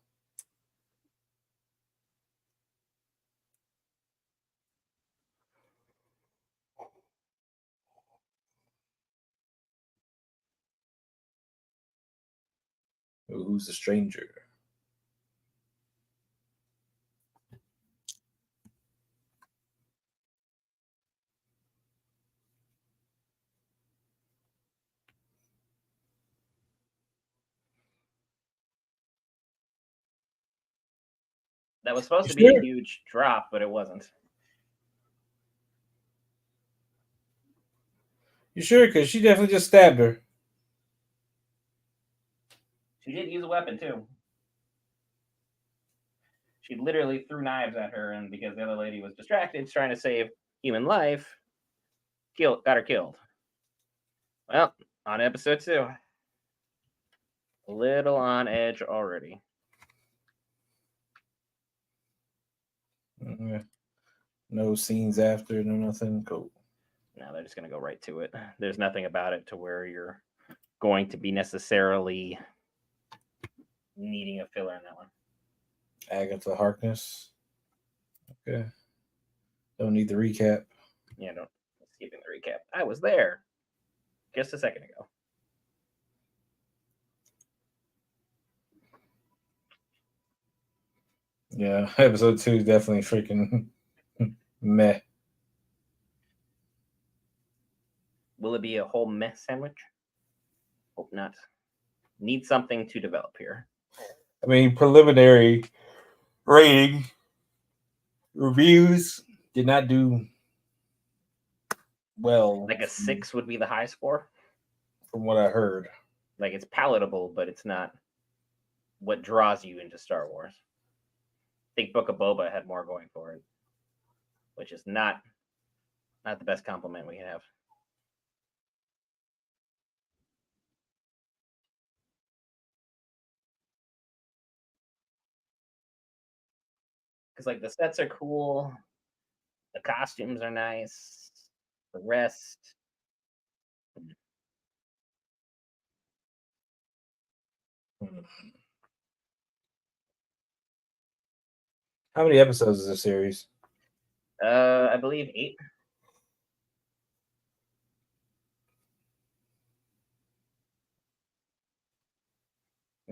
Who's the stranger? That was supposed You to be a sure? huge drop, but it wasn't. You sure? Because she definitely just stabbed her. She did use a weapon too. She literally threw knives at her, and because the other lady was distracted trying to save human life, got her killed. Well, on episode 2. A little on edge already. No scenes after, no nothing. Cool. Now they're just going to go right to it. There's nothing about it to where you're going to be necessarily needing a filler in that one. Agatha Harkness. Okay. Don't need the recap. Yeah, don't skipping the recap. I was there just a second ago. Yeah, episode 2 is definitely freaking meh. Will it be a whole mess sandwich? Hope not. Need something to develop here. I mean, preliminary rating reviews did not do well. Like a 6 would be the high score. From what I heard. Like it's palatable, but it's not what draws you into Star Wars. I think Book of Boba had more going for it, which is not the best compliment we have. because like the sets are cool, the costumes are nice. The rest, Hmm. How many episodes is this series? I believe 8.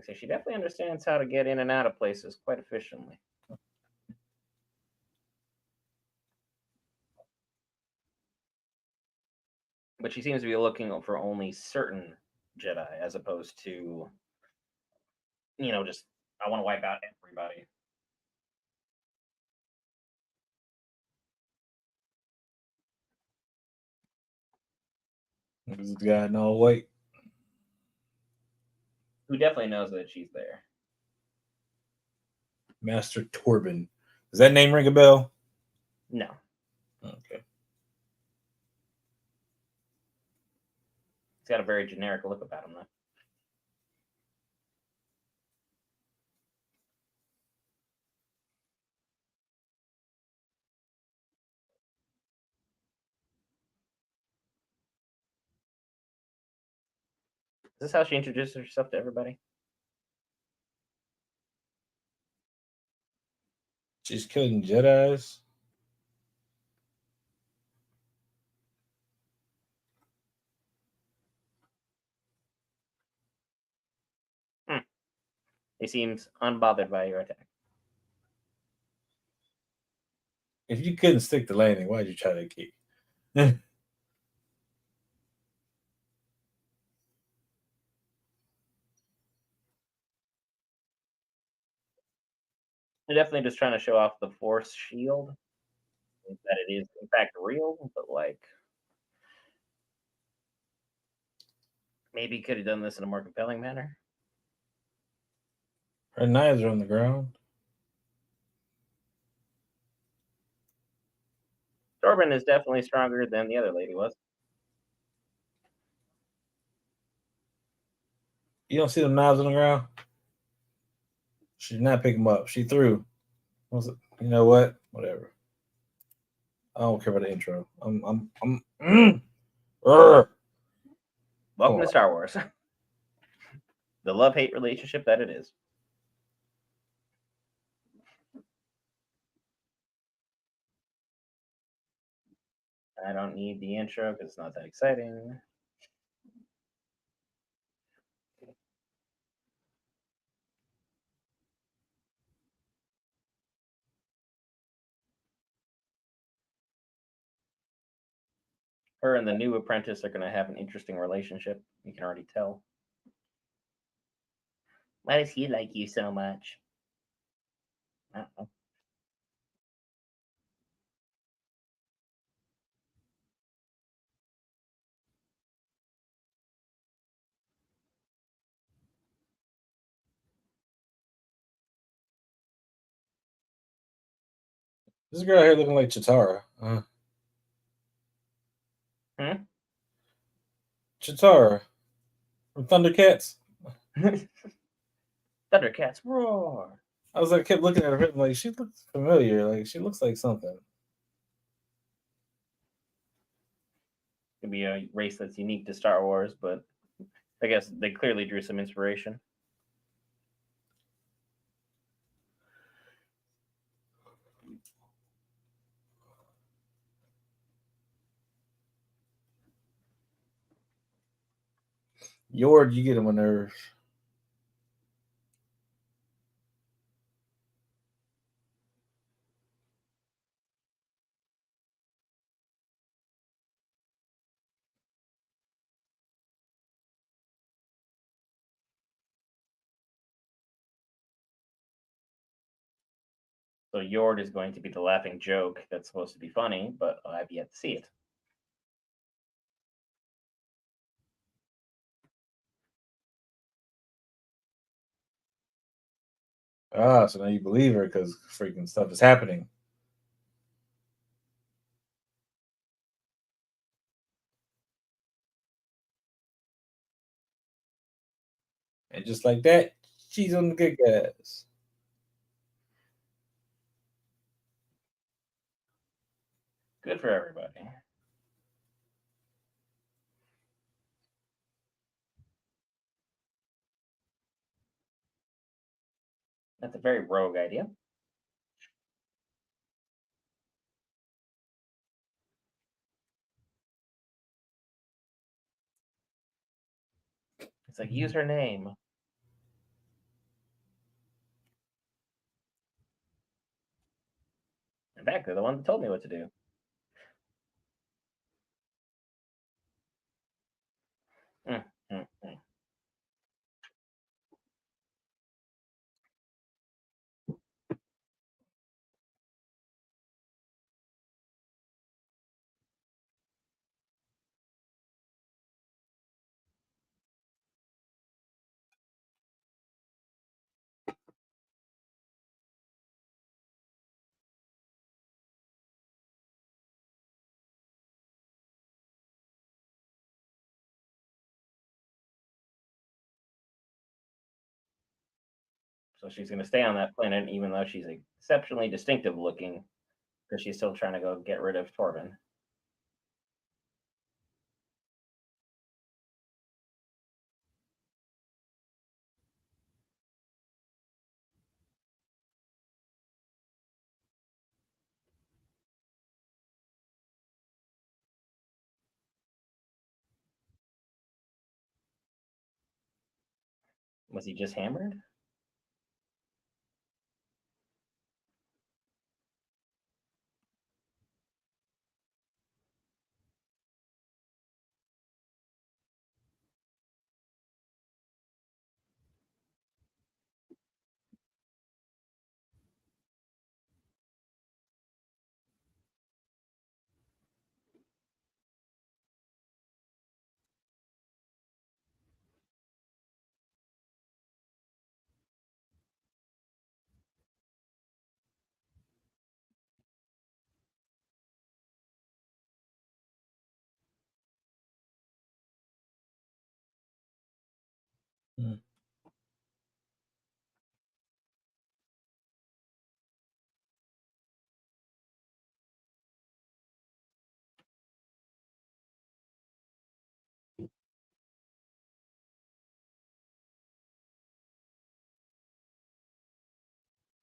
So she definitely understands how to get in and out of places quite efficiently. But she seems to be looking for only certain Jedi as opposed to, just I want to wipe out everybody. This guy no wait. Who definitely knows that she's there. Master Torben. Does that name ring a bell? No. Okay. He's got a very generic look about him, though. Is this how she introduces herself to everybody? She's killing Jedi's. Hmm. He seems unbothered by your attack. If you couldn't stick the landing, why'd you try that key? They're They're definitely just trying to show off the Force shield, that it is in fact real, but like maybe could have done this in a more compelling manner. Her knives are on the ground. Torben is definitely stronger than the other lady was. You don't see them knives on the ground? She did not pick them up. She threw. Was it? You know what? Whatever. I don't care about the intro. Urgh. Come Welcome on. to Star Wars. The love-hate relationship that it is. I don't need the intro because it's not that exciting. Her and the new apprentice are going to have an interesting relationship. You can already tell. Why does he like you so much? I don't know. This girl here looking like Chitara. Hmm? Chitara from Thundercats. Thundercats roar. I was like, kept looking at her like she looks familiar. Like she looks like something. Could be a race that's unique to Star Wars, but I guess they clearly drew some inspiration. Yord, you get him on nerves. So Yord is going to be the laughing joke that's supposed to be funny, but I've yet to see it. Ah, so now you believe her because freaking stuff is happening. And just like that, she's on the good guys. good for everybody. That's a very rogue idea. It's like, use her name. In fact, they're the one that told me what to do. Mm, mm, mm. So she's going to stay on that planet, even though she's exceptionally distinctive looking, because she's still trying to go get rid of Torben. Was he just hammered? Mm.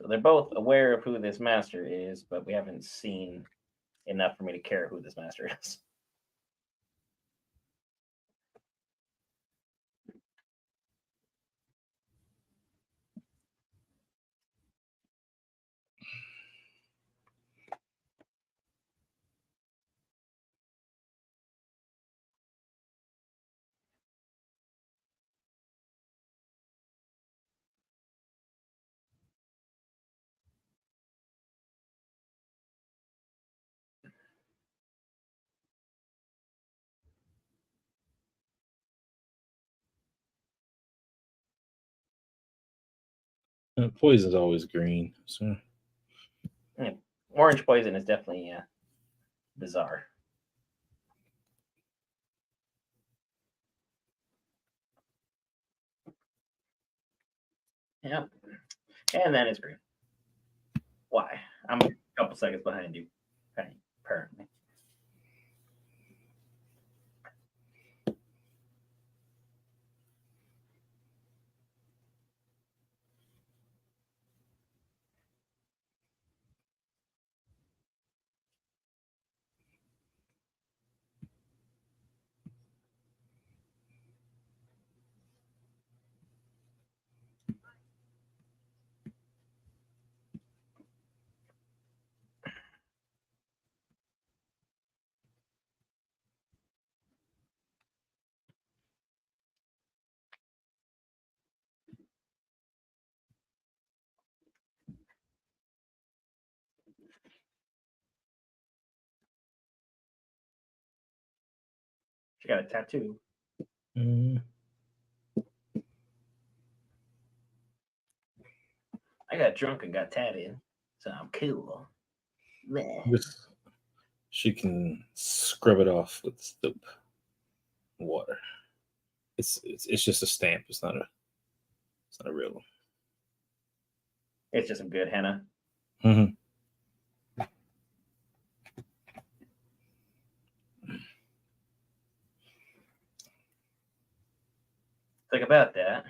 So they're both aware of who this master is, but we haven't seen enough for me to care who this master is. Poison's always green. So Yeah. Orange poison is definitely bizarre. Yep. And then it's green. Why? I'm a couple seconds behind you, apparently. She got a tattoo. mm. I got drunk and got tatted, so I'm cool. Just, she can scrub it off with soap, water. It's just a stamp. It's not a real one. It's just some good henna. Mm-hmm. Think about that.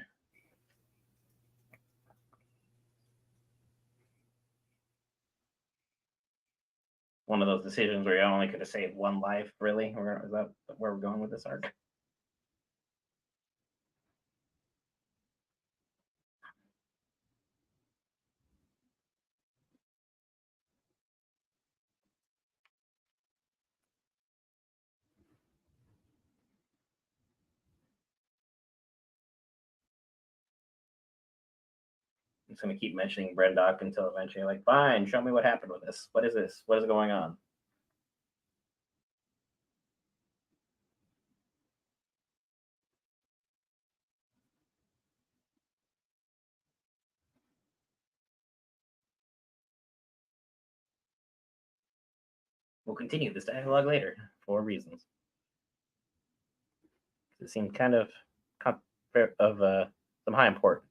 One of those decisions where you only could have saved one life, really? Or is that where we're going with this arc? I'm just gonna keep mentioning Brendock until eventually you're like, fine, show me what happened with this. What is this? What is going on? We'll continue this dialogue later for reasons. It seemed kind of of some high import.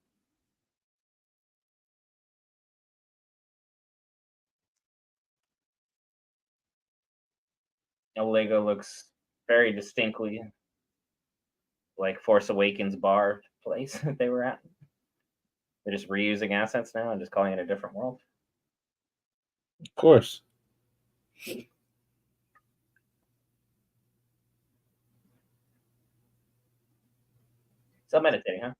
Lego looks very distinctly like Force Awakens bar place that they were at. They're just reusing assets now and just calling it a different world. Of course. Still meditating, huh?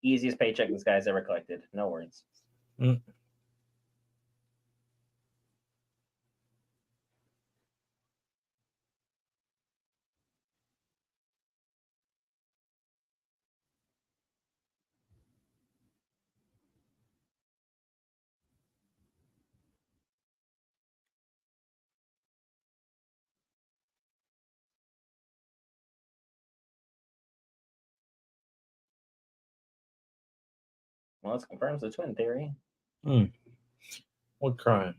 Easiest paycheck this guy's ever collected. No worries. Mm. Well, this confirms the twin theory. Mm. What crime?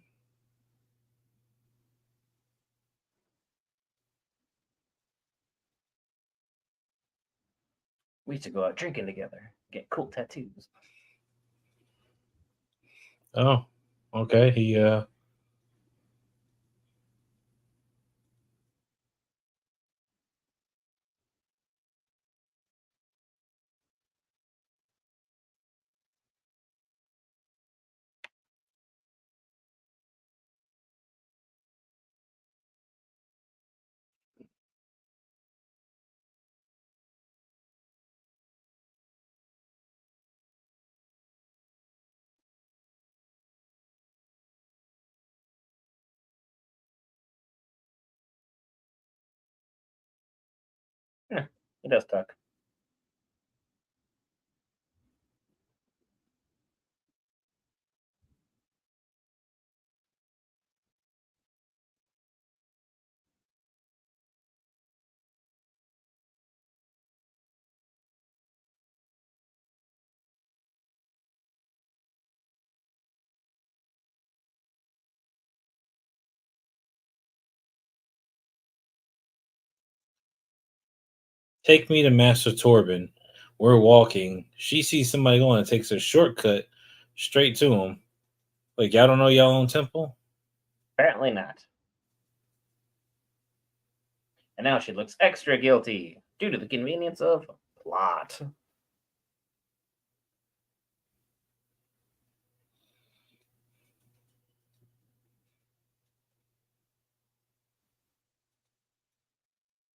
We should go out drinking together, get cool tattoos. Oh, okay. He Yeah, he does talk. take me to Master Torben. We're walking. She sees somebody going and takes a shortcut straight to him. Like, y'all don't know y'all own temple? Apparently not. And now she looks extra guilty due to the convenience of plot.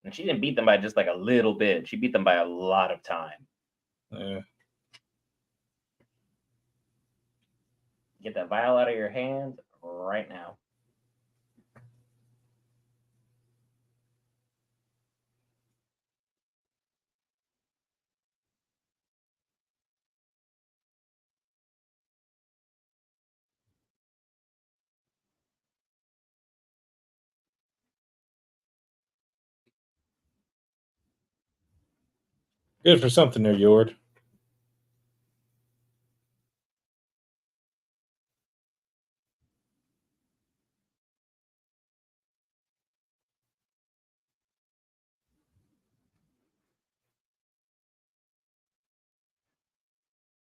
And she didn't beat them by just like a little bit. She beat them by a lot of time. Yeah. Get that vial out of your hand right now. Good for something there, Yord.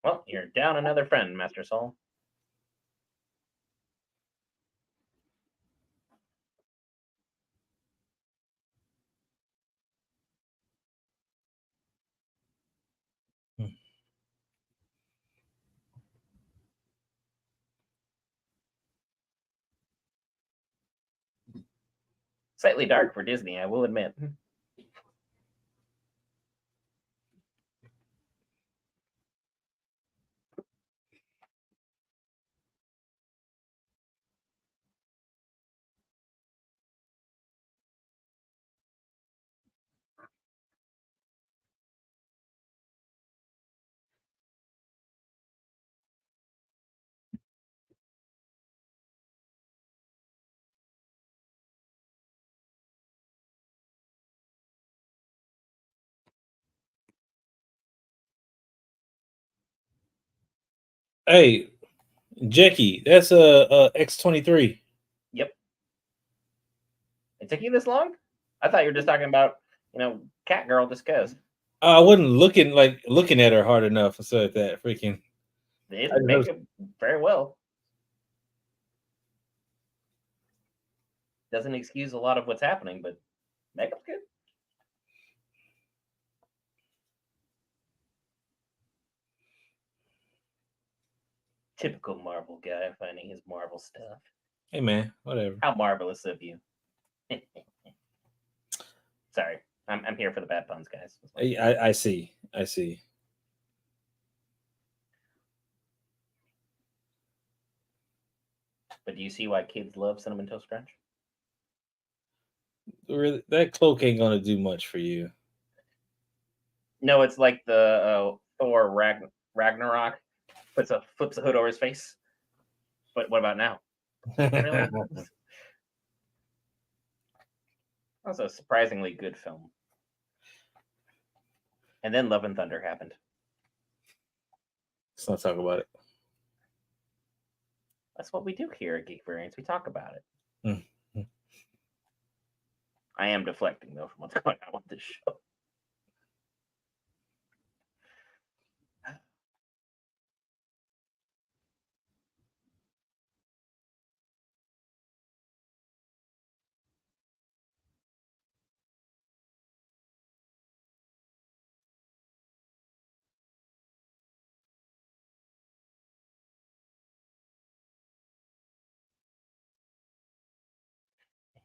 Well, you're down another friend, Master Soul. Slightly dark for Disney, I will admit. Hey, Jackie, that's a X-23. Yep. It took you this long? I thought you were just talking about, Cat Girl just cause. I wasn't looking at her hard enough and said that freaking. They I make just, it very well. Doesn't excuse a lot of what's happening, but makeup's good. Typical Marvel guy finding his Marvel stuff. hey man, whatever. How marvelous of you. Sorry. I'm here for the bad puns, guys. I see. I see. But do you see why kids love Cinnamon Toast Crunch? Really, that cloak ain't gonna do much for you. No, it's like the Thor Ragnarok flips the hood over his face. But what about now? Really? That was a surprisingly good film. And then Love and Thunder happened. Let's not talk about it. That's what we do here at Geek Variants. We talk about it. Mm-hmm. I am deflecting though from what's going on with this show.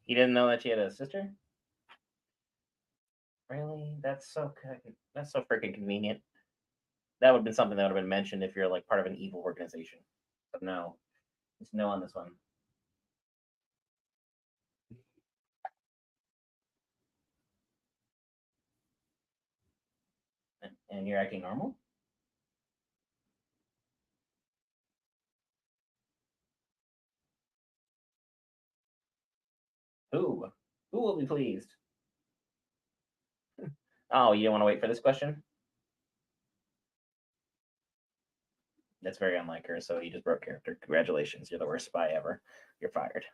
He didn't know that she had a sister? Really? That's so freaking convenient. That would have been something that would have been mentioned if you're like part of an evil organization. But no. It's no on this one. And you're acting normal? Who? Who will be pleased? Oh, you don't want to wait for this question? That's very unlike her, so you just broke character. Congratulations, you're the worst spy ever. You're fired.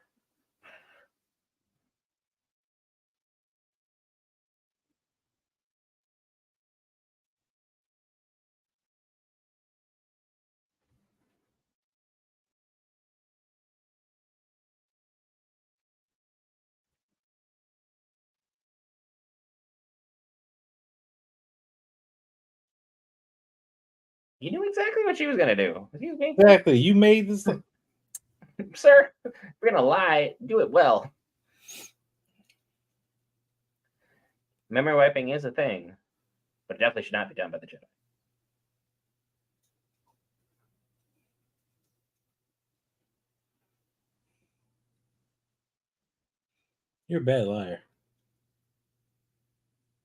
You knew exactly what she was gonna do. Exactly. You made this. Sir, if you're gonna lie, do it well. Memory wiping is a thing, but it definitely should not be done by the Jedi. You're a bad liar.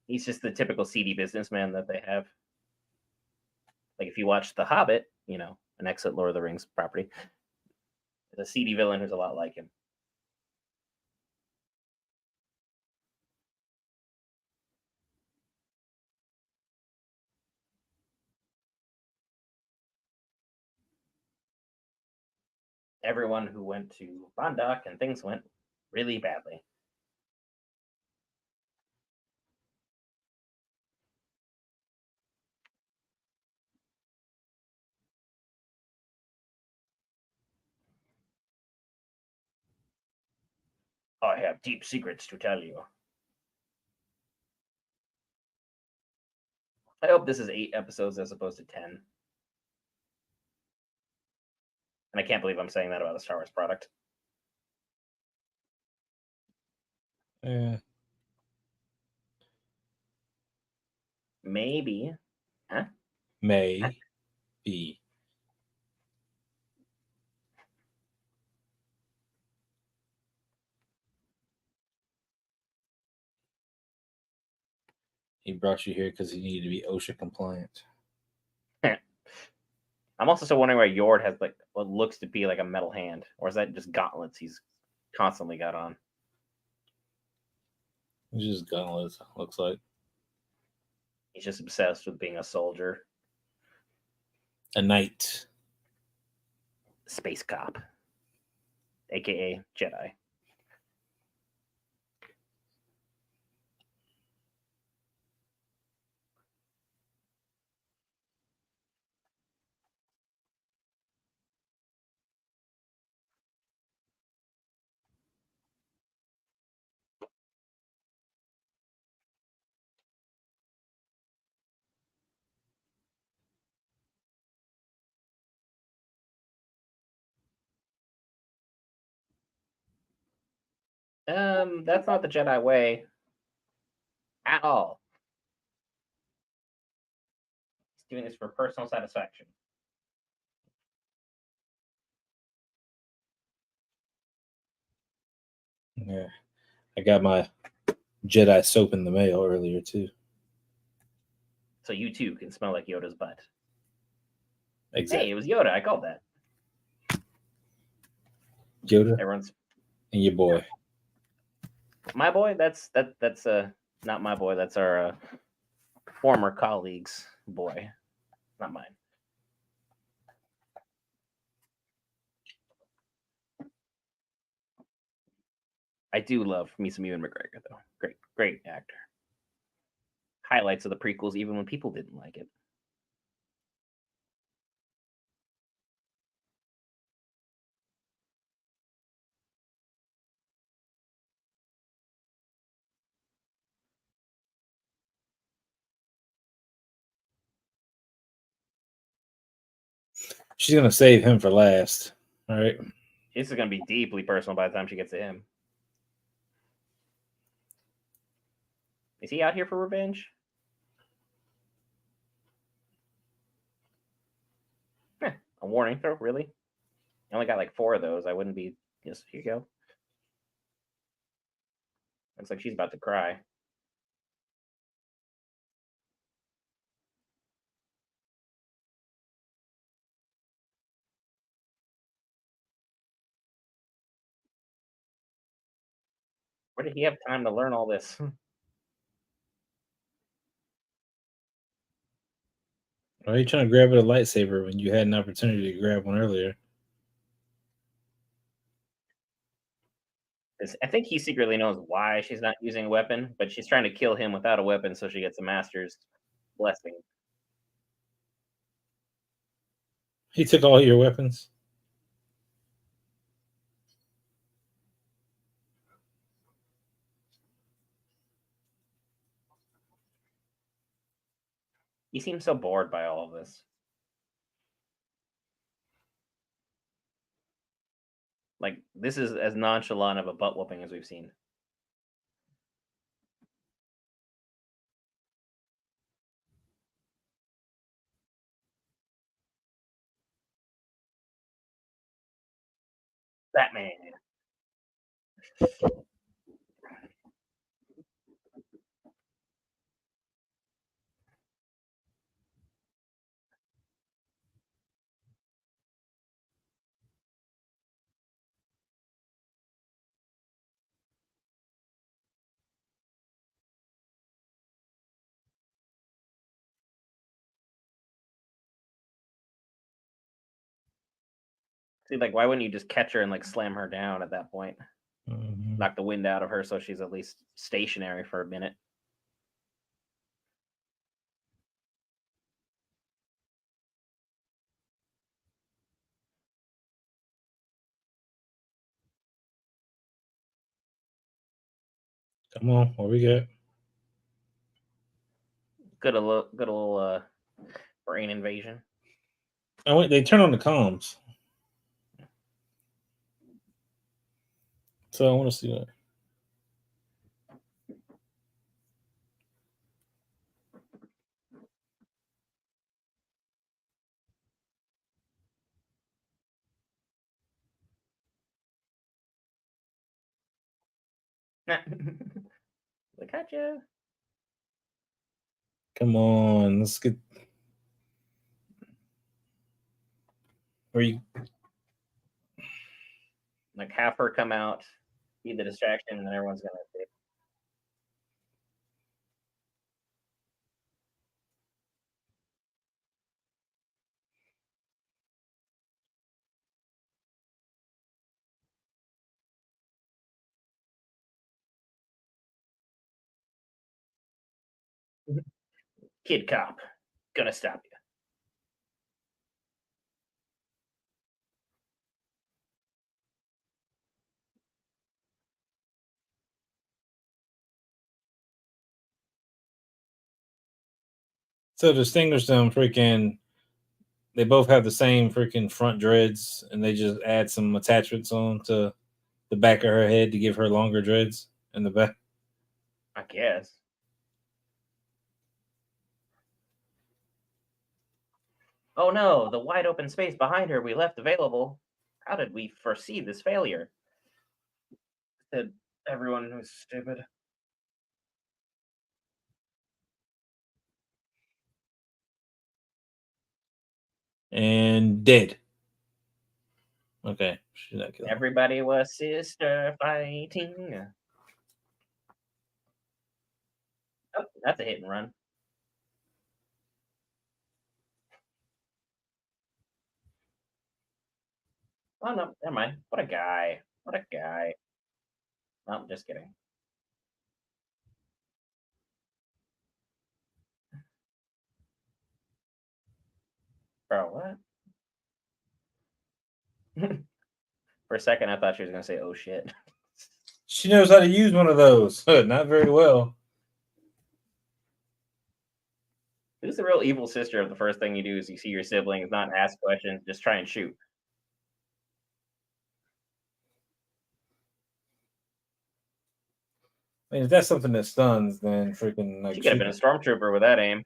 He's just the typical seedy businessman that they have. Like if you watch The Hobbit, an excellent Lord of the Rings property, there's a seedy villain who's a lot like him. everyone who went to Bondoc and things went really badly. I have deep secrets to tell you. I hope this is 8 episodes as opposed to 10. And I can't believe I'm saying that about a Star Wars product. Yeah. Maybe. Huh? May be. He brought you here because he needed to be OSHA compliant. I'm also still wondering why Yord has like what looks to be like a metal hand, or is that just gauntlets he's constantly got on? It's just gauntlets, looks like. He's just obsessed with being a soldier, A knight. space cop, aka Jedi. That's not the Jedi way at all. He's doing this for personal satisfaction. Yeah. I got my Jedi soap in the mail earlier, too. So you too can smell like Yoda's butt. Exactly. Hey, it was Yoda. I called that. Yoda Everyone's and your boy. my boy. That's not my boy. That's our former colleague's boy, not mine. I do love me some Ewan McGregor though. Great actor. Highlights of the prequels, even when people didn't like it. She's going to save him for last. All right. This is going to be deeply personal by the time she gets to him. Is he out here for revenge? A warning throw, really? I only got like 4 of those. I wouldn't be. Just here you go. Looks like she's about to cry. Where did he have time to learn all this? Why are you trying to grab at a lightsaber when you had an opportunity to grab one earlier? I think he secretly knows why she's not using a weapon, but she's trying to kill him without a weapon so she gets the master's blessing. He took all your weapons. He seems so bored by all of this. Like, this is as nonchalant of a butt whooping as we've seen. Batman. See, like, why wouldn't you just catch her and like slam her down at that point? Mhm. Knock the wind out of her so she's at least stationary for a minute. Come on, what we got? Good a little brain invasion. Oh wait, they turn on the comms, so I want to see that. Look at you. Come on, let's get. Where you? Like have her come out, be the distraction, and then everyone's gonna say, kid cop, gonna stop you. So distinguish them, freaking. They both have the same freaking front dreads, and they just add some attachments on to the back of her head to give her longer dreads in the back. I guess. Oh no, the wide open space behind her we left available. How did we foresee this failure? Said everyone who's stupid. And dead. Okay, she's not killing. Everybody was sister fighting. Oh, that's a hit and run. Oh no, never mind. What a guy. What a guy. No, I'm just kidding. Bro, what? For a second, I thought she was gonna say, "Oh shit." She knows how to use one of those. Not very well. Who's the real evil sister? Of the first thing you do is you see your siblings, not ask questions, just try and shoot. I mean, if that's something that stuns, then freaking She like could have shoot. been a stormtrooper with that aim.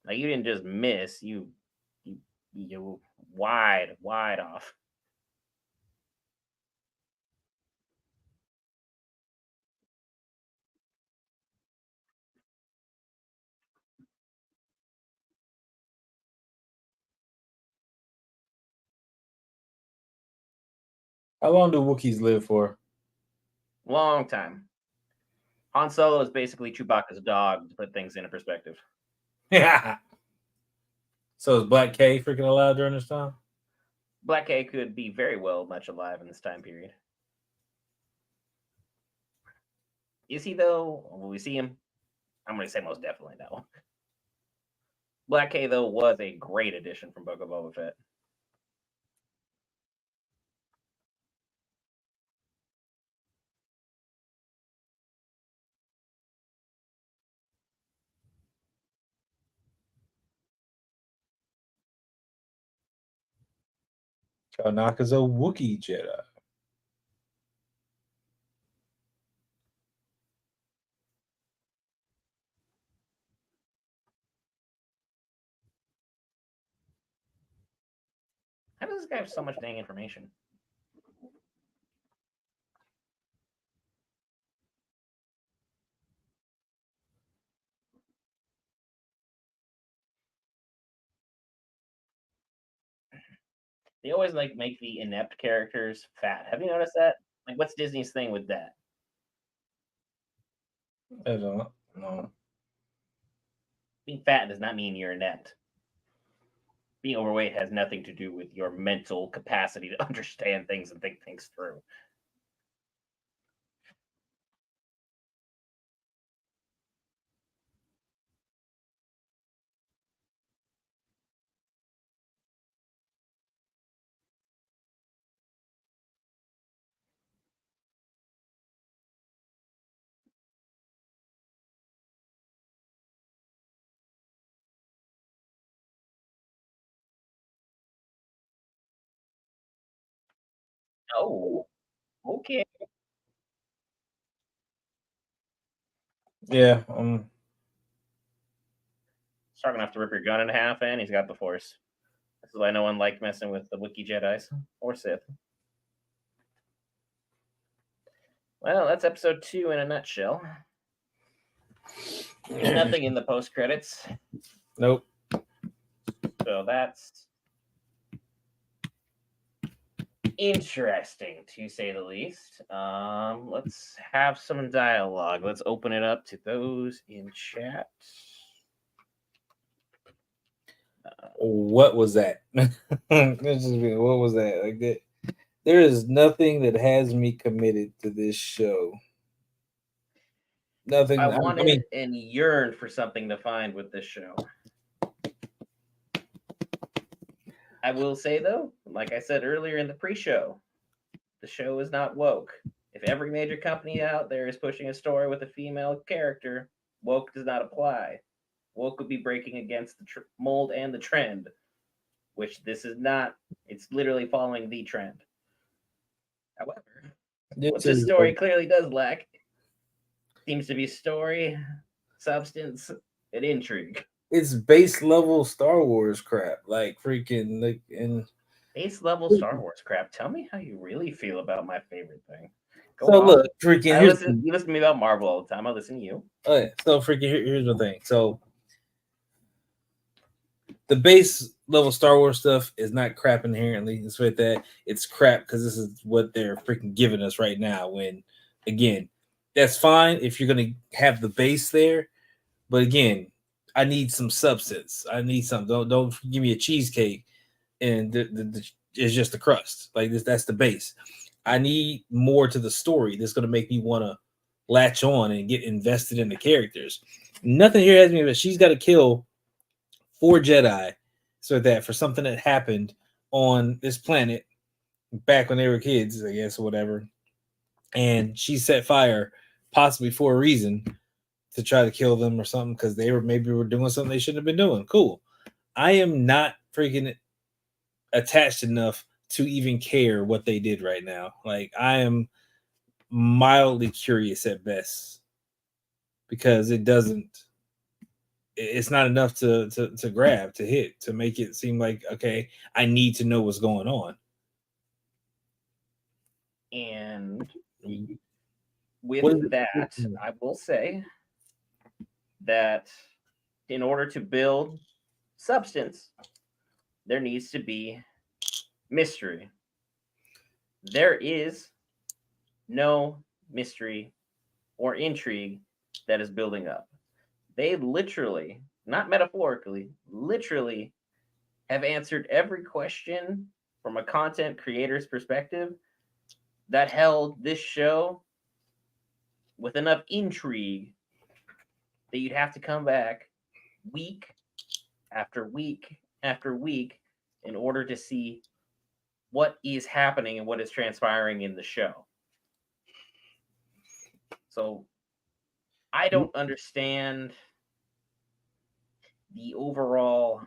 Like you didn't just miss, you you wide off. How long do Wookiees live for? Long time. Han Solo is basically Chewbacca's dog to put things into perspective. Yeah. So is Black K freaking alive during this time? Black K could be very well much alive in this time period. Is he though? Will we see him? I'm gonna say most definitely no. Black K though was a great addition from Book of Boba Fett. Karnak is a Wookiee Jedi. How does this guy have so much dang information? They always like make the inept characters fat. Have you noticed that? Like, what's Disney's thing with that? I don't know. No. Being fat does not mean you're inept. Being overweight has nothing to do with your mental capacity to understand things and think things through. Oh, okay. Yeah. Strong enough to rip your gun in half, and he's got the Force. This is why no one liked messing with the Wookiee Jedi's or Sith. Well, that's episode 2 in a nutshell. Nothing in the post credits. Nope. So that's interesting to say the least. Let's have some dialogue. Let's open it up to those in chat. What was that? What was that? Like that. There is nothing that has me committed to this show. Nothing. I I wanted mean, and yearned for something to find with this show. I will say though, like I said earlier in the pre-show, the show is not woke. If every major company out there is pushing a story with a female character, woke does not apply. Woke would be breaking against the mold and the trend, which this is not. It's literally following the trend. However, what this this is story clearly does lack seems to be story, substance, and intrigue. it's base level Star Wars crap. Like freaking like and Base level Star Wars crap. Tell me how you really feel about my favorite thing. Go so on. look, freaking I here's listen. You listen to me about Marvel all the time. I listen to you. okay, so freaking here's the thing. So the base level Star Wars stuff is not crap inherently. It's with that. It's crap because this is what they're freaking giving us right now. When again, that's fine if you're gonna have the base there, but again, I need some substance. I need some. Don't give me a cheesecake and it's just the crust. Like this, that's the base. I need more to the story that's gonna make me want to latch on and get invested in the characters. Nothing here has me, but she's got to kill 4 Jedi, so that for something that happened on this planet back when they were kids, I guess, or whatever. And she set fire, possibly for a reason, to try to kill them or something because they were doing something they shouldn't have been doing. Cool. I am not freaking attached enough to even care what they did right now. Like I am mildly curious at best because it doesn't it's not enough to grab to hit to make it seem like okay I need to know what's going on. And What with is that, it? I will say that in order to build substance, there needs to be mystery. There is no mystery or intrigue that is building up. They literally, not metaphorically, literally have answered every question from a content creator's perspective that held this show with enough intrigue that you'd have to come back week after week after week in order to see what is happening and what is transpiring in the show. So I don't understand the overall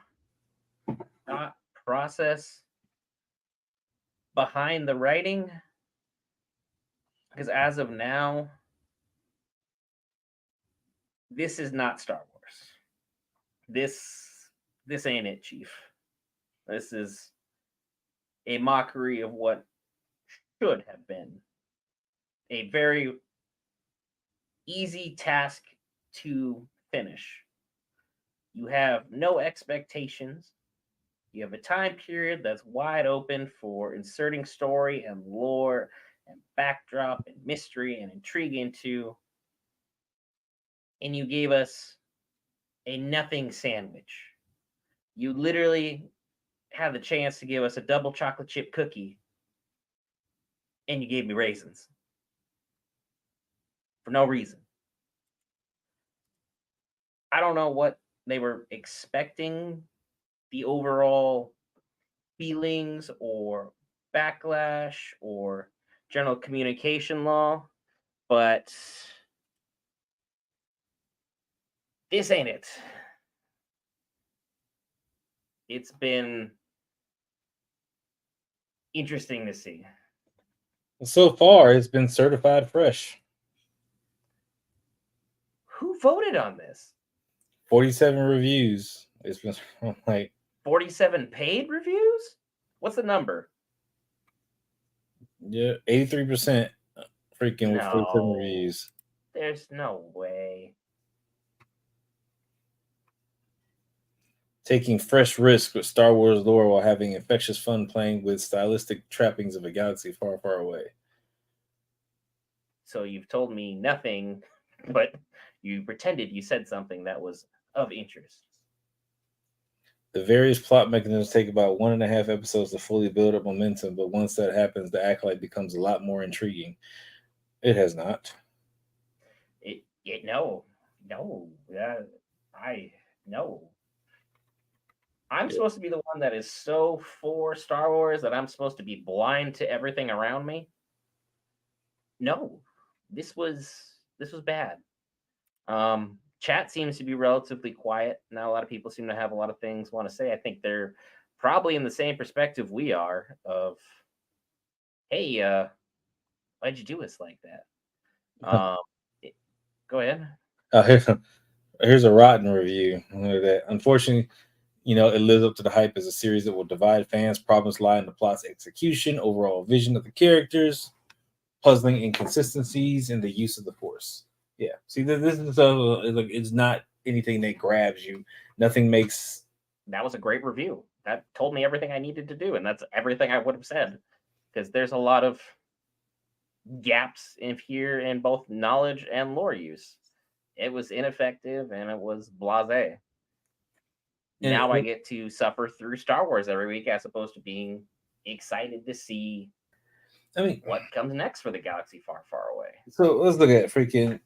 thought process behind the writing because as of now, this is not Star Wars. This ain't it, Chief. This is a mockery of what should have been a very easy task to finish. You have no expectations. You have a time period that's wide open for inserting story and lore and backdrop and mystery and intrigue into. and you gave us a nothing sandwich. You literally had the chance to give us a double chocolate chip cookie, and you gave me raisins for no reason. I don't know what they were expecting, the overall feelings or backlash or general communication law, but this ain't it. It's been interesting to see. So far, it's been certified fresh. Who voted on this? 47 reviews. It's been like 47 paid reviews? What's the number? yeah, 83% freaking with 47 No, reviews. there's no way. Taking fresh risks with Star Wars lore while having infectious fun playing with stylistic trappings of a galaxy far, far away. So you've told me nothing, but you pretended you said something that was of interest. The various plot mechanisms take about 1.5 episodes to fully build up momentum, but once that happens, the Acolyte becomes a lot more intriguing. It has not. No, no, I no. I'm Yeah. supposed to be the one that is so for Star Wars that I'm supposed to be blind to everything around me. No, this was bad. Chat seems to be relatively quiet. Not a lot of people seem to have a lot of things want to say. I think they're probably in the same perspective we are of, hey, why'd you do us like that? Go ahead. Uh, here's a rotten review. That unfortunately, it lives up to the hype as a series that will divide fans. Problems lie in the plot's execution, overall vision of the characters, puzzling inconsistencies, and the use of the Force. Yeah, see, this is like it's not anything that grabs you. Nothing makes. That was a great review. That told me everything I needed to do, and that's everything I would have said. Because there's a lot of gaps in here in both knowledge and lore use. It was ineffective and it was blasé. And Now I get to suffer through Star Wars every week as opposed to being excited to see I mean, what comes next for the galaxy far, far away. so let's look at freaking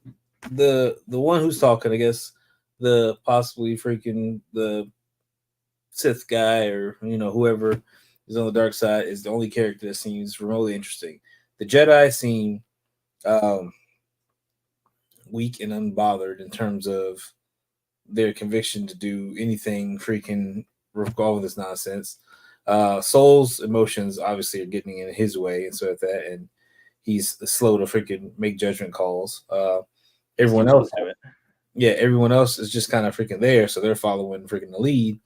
the one who's talking. I guess the possibly freaking the Sith guy or whoever is on the dark side is the only character that seems remotely interesting. The Jedi seem um, weak and unbothered in terms of their conviction to do anything freaking with all of this nonsense. Soul's emotions obviously are getting in his way and so like that, and he's slow to freaking make judgment calls. He's too Everyone else, close to it. yeah, everyone else is just kind of freaking there, so they're following freaking the lead.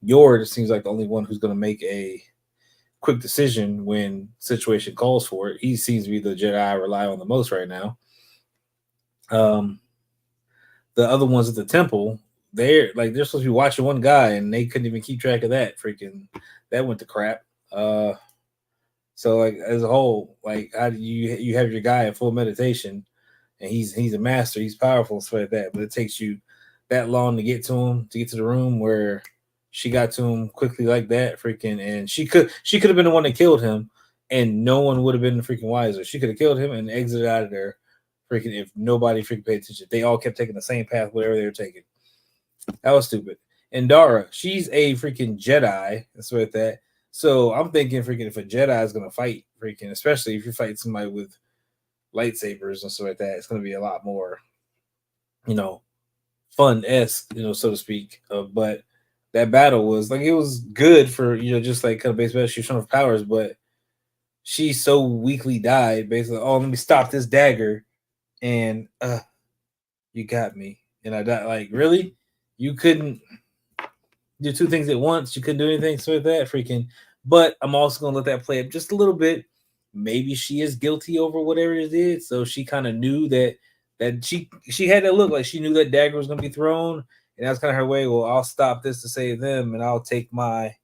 Yord seems like the only one who's going to make a quick decision when situation calls for it. He seems to be the Jedi I rely on the most right now. Um, the other ones at the temple, they're supposed to be watching one guy and they couldn't even keep track of that. Freaking that went to crap. So like as a whole, like how do you have your guy in full meditation and he's a master, he's powerful and stuff like that, but it takes you that long to get to him, to get to the room where she got to him quickly like that, freaking, and she could have been the one that killed him and no one would have been freaking wiser. She could have killed him and exited out of there freaking if nobody freaking paid attention. They all kept taking the same path, whatever they were taking. That was stupid. And Dara, she's a freaking Jedi, and so like that. So I'm thinking freaking if a Jedi is gonna fight, freaking, especially if you fight somebody with lightsabers and stuff like that, it's gonna be a lot more, you know, fun esque, so to speak. But that battle was like it was good for just like kind of base battle. She's showing her powers, but she so weakly died. Basically, oh, let me stop this dagger, and you got me, and I died. Like really, you couldn't do two things at once. You couldn't do anything so with that freaking. But I'm also gonna let that play up just a little bit. Maybe she is guilty over whatever it is, so she kind of knew that she had that look like she knew that dagger was gonna be thrown, and that's kind of her way. Well, I'll stop this to save them, and I'll take my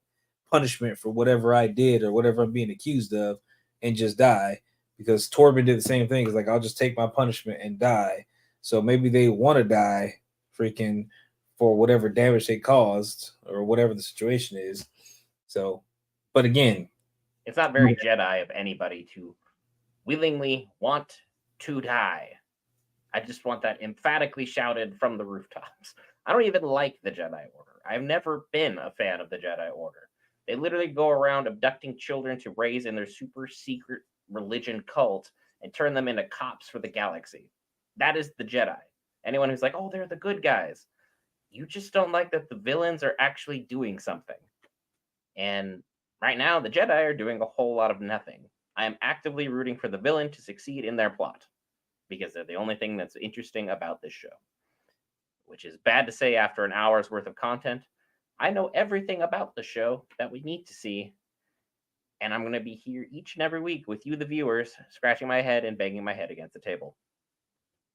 punishment for whatever I did or whatever I'm being accused of, and just die. Because Torben did the same thing. It's like I'll just take my punishment and die. So I think that was kind of her way. Well, I'll stop this to save them, and I'll take my punishment for whatever I did or whatever I'm being accused of, and just die. Because Torben did the same thing. It's like I'll just take my punishment and die. So maybe they want to die freaking for whatever damage they caused or whatever the situation is. So, but again, It's not very Jedi of anybody to willingly want to die. I just want that emphatically shouted from the rooftops. I don't even like the Jedi Order. I've never been a fan of the Jedi Order. They literally go around abducting children to raise in their super secret religion cult and turn them into cops for the galaxy. That is the Jedi. Anyone who's like, oh, they're the good guys, you just don't like that the villains are actually doing something. And right now, the Jedi are doing a whole lot of nothing. I am actively rooting for the villain to succeed in their plot because they're the only thing that's interesting about this show, which is bad to say after an hour's worth of content. I know everything about the show that we need to see, and I'm going to be here each and every week with you, the viewers, scratching my head and banging my head against the table.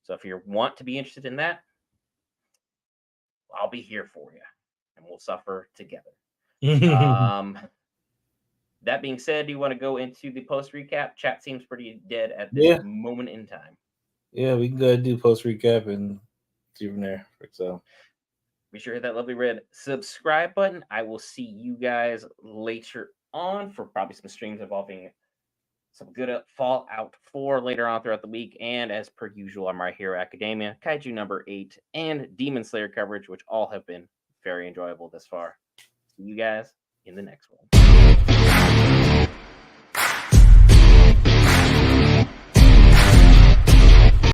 So if you want to be interested in that, I'll be here for you, and we'll suffer together. That being said, do you want to go into the post recap? Chat seems pretty dead at this Yeah. moment in time. Yeah, we can go ahead and do post recap and see from there. So be sure to hit that lovely red subscribe button. I will see you guys later on for probably some streams involving some good Fallout 4 later on throughout the week. And as per usual, on My Hero Academia, Kaiju number 8, and Demon Slayer coverage, which all have been very enjoyable thus far. See you guys in the next one.